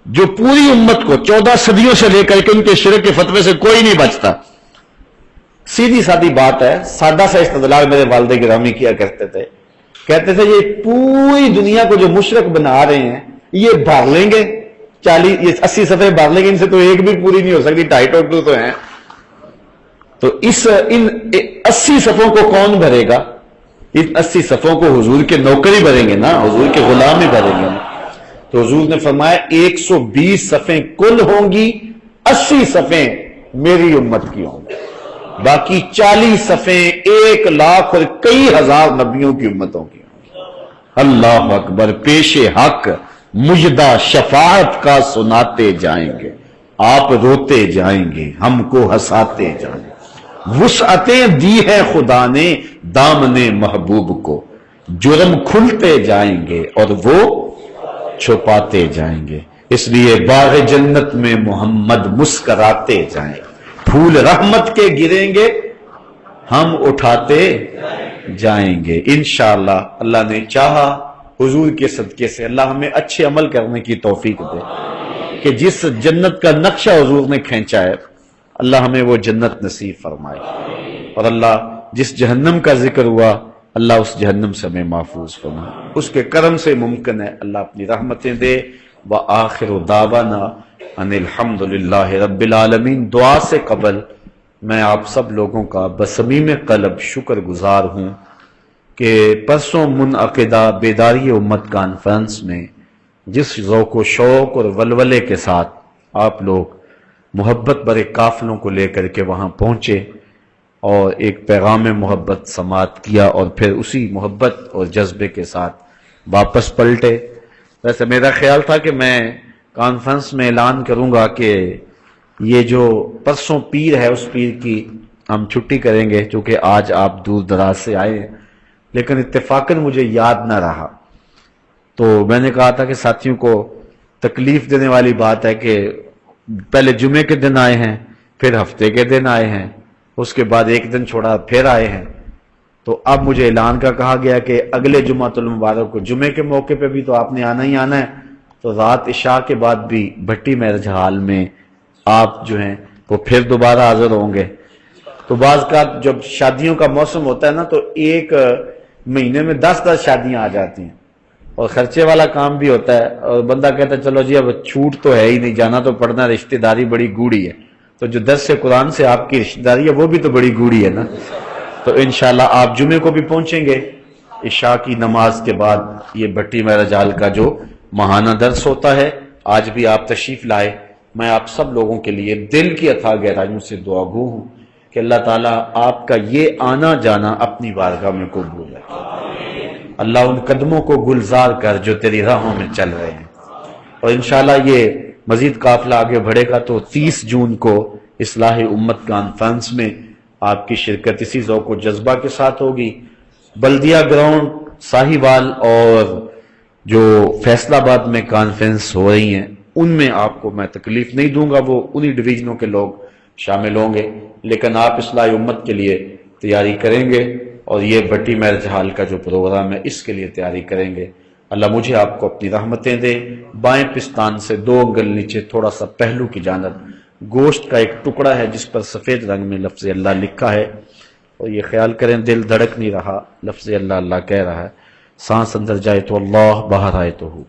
جو پوری امت کو 14 صدیوں سے لے کر کے ان کے شرک کے فتوے سے کوئی نہیں بچتا. سیدھی سادی بات ہے، سادہ سا استدلال میرے والد گرامی کیا کرتے تھے. کہتے تھے یہ پوری دنیا کو جو مشرک بنا رہے ہیں یہ بھر لیں گے 40، یہ 80 صفحے بھر لیں گے، ان سے تو ایک بھی پوری نہیں ہو سکتی، 2.5 تو ہیں. تو ان 80 صفوں کو کون بھرے گا؟ ان 80 صفوں کو حضور کے نوکر ہی بھریں گے نا، حضور کے غلام ہی بھریں گے نا. تو حضور نے فرمایا 120 صفیں کل ہوں گی، 80 صفیں میری امت کی ہوں گی، باقی 40 صفیں 1 لاکھ اور کئی ہزار نبیوں کی امتوں کی ہوں گی. اللہ اکبر. پیش حق مجدہ شفاعت کا سناتے جائیں گے، آپ روتے جائیں گے، ہم کو ہنساتے جائیں گے. وسعتیں دی ہے خدا نے دامن محبوب کو، جرم کھلتے جائیں گے اور وہ چھپاتے جائیں گے. اس لیے باغ جنت میں محمد مسکراتے جائیں، پھول رحمت کے گریں گے، ہم اٹھاتے جائیں گے انشاءاللہ. اللہ نے چاہا حضور کے صدقے سے اللہ ہمیں اچھے عمل کرنے کی توفیق دے کہ جس جنت کا نقشہ حضور نے کھینچا ہے اللہ ہمیں وہ جنت نصیب فرمائے. اور اللہ جس جہنم کا ذکر ہوا اللہ اس جہنم سے ہمیں محفوظ فرمائے. اس کے کرم سے ممکن ہے اللہ اپنی رحمتیں دے. وآخر دعوانا ان الحمد للہ رب العالمین. دعا سے قبل میں آپ سب لوگوں کا بصمیم قلب شکر گزار ہوں کہ پرسوں منعقدہ بیداری امت کانفرنس میں جس ذوق و شوق اور ولولے کے ساتھ آپ لوگ محبت برے قافلوں کو لے کر کے وہاں پہنچے اور ایک پیغام محبت سماعت کیا اور پھر اسی محبت اور جذبے کے ساتھ واپس پلٹے. ویسے میرا خیال تھا کہ میں کانفرنس میں اعلان کروں گا کہ یہ جو پرسوں پیر ہے اس پیر کی ہم چھٹی کریں گے چونکہ آج آپ دور دراز سے آئے ہیں، لیکن اتفاقاً مجھے یاد نہ رہا. تو میں نے کہا تھا کہ ساتھیوں کو تکلیف دینے والی بات ہے کہ پہلے جمعے کے دن آئے ہیں، پھر ہفتے کے دن آئے ہیں، اس کے بعد ایک دن چھوڑا پھر آئے ہیں. تو اب مجھے اعلان کا کہا گیا کہ اگلے جمعۃ المبارک کو جمعے کے موقع پہ بھی تو آپ نے آنا ہی آنا ہے. تو رات عشاء کے بعد بھی بھٹی میرج ہال میں آپ جو ہیں وہ پھر دوبارہ حاضر ہوں گے. تو بعض کا جب شادیوں کا موسم ہوتا ہے نا تو ایک مہینے میں 10 شادیاں آ جاتی ہیں اور خرچے والا کام بھی ہوتا ہے اور بندہ کہتا ہے چلو جی اب چھوٹ تو ہے ہی نہیں، جانا تو پڑنا، رشتہ داری بڑی گوڑی ہے. تو جو درس قرآن سے آپ کی رشتہ داری ہے وہ بھی تو بڑی گوڑی ہے نا. تو انشاءاللہ آپ جمعے کو بھی پہنچیں گے عشاء کی نماز کے بعد. یہ بھٹی میرج ہال کا جو ماہانہ درس ہوتا ہے آج بھی آپ تشریف لائے. میں آپ سب لوگوں کے لیے دل کی اتھاہ گہرائیوں سے دعا گو ہوں کہ اللہ تعالیٰ آپ کا یہ آنا جانا اپنی بارگاہ میں قبول رکھے. اللہ ان قدموں کو گلزار کر جو تیری راہوں میں چل رہے ہیں. اور انشاءاللہ یہ مزید قافلہ آگے بڑھے گا تو 30 جون کو اصلاح امت کانفرنس میں آپ کی شرکت اسی ذوق و جذبہ کے ساتھ ہوگی. بلدیہ گراؤنڈ، ساہیوال اور جو فیصل آباد میں کانفرنس ہو رہی ہیں ان میں آپ کو میں تکلیف نہیں دوں گا، وہ انہی ڈویژنوں کے لوگ شامل ہوں گے، لیکن آپ اصلاح امت کے لیے تیاری کریں گے اور یہ بٹی میرج ہال کا جو پروگرام ہے اس کے لیے تیاری کریں گے۔ اللہ مجھے آپ کو اپنی رحمتیں دے۔ بائیں پستان سے 2 انگل نیچے تھوڑا سا پہلو کی جانب گوشت کا ایک ٹکڑا ہے جس پر سفید رنگ میں لفظ اللہ لکھا ہے، اور یہ خیال کریں دل دھڑک نہیں رہا، لفظ اللہ اللہ کہہ رہا ہے، سانس اندر جائے تو اللہ، باہر آئے تو ہو۔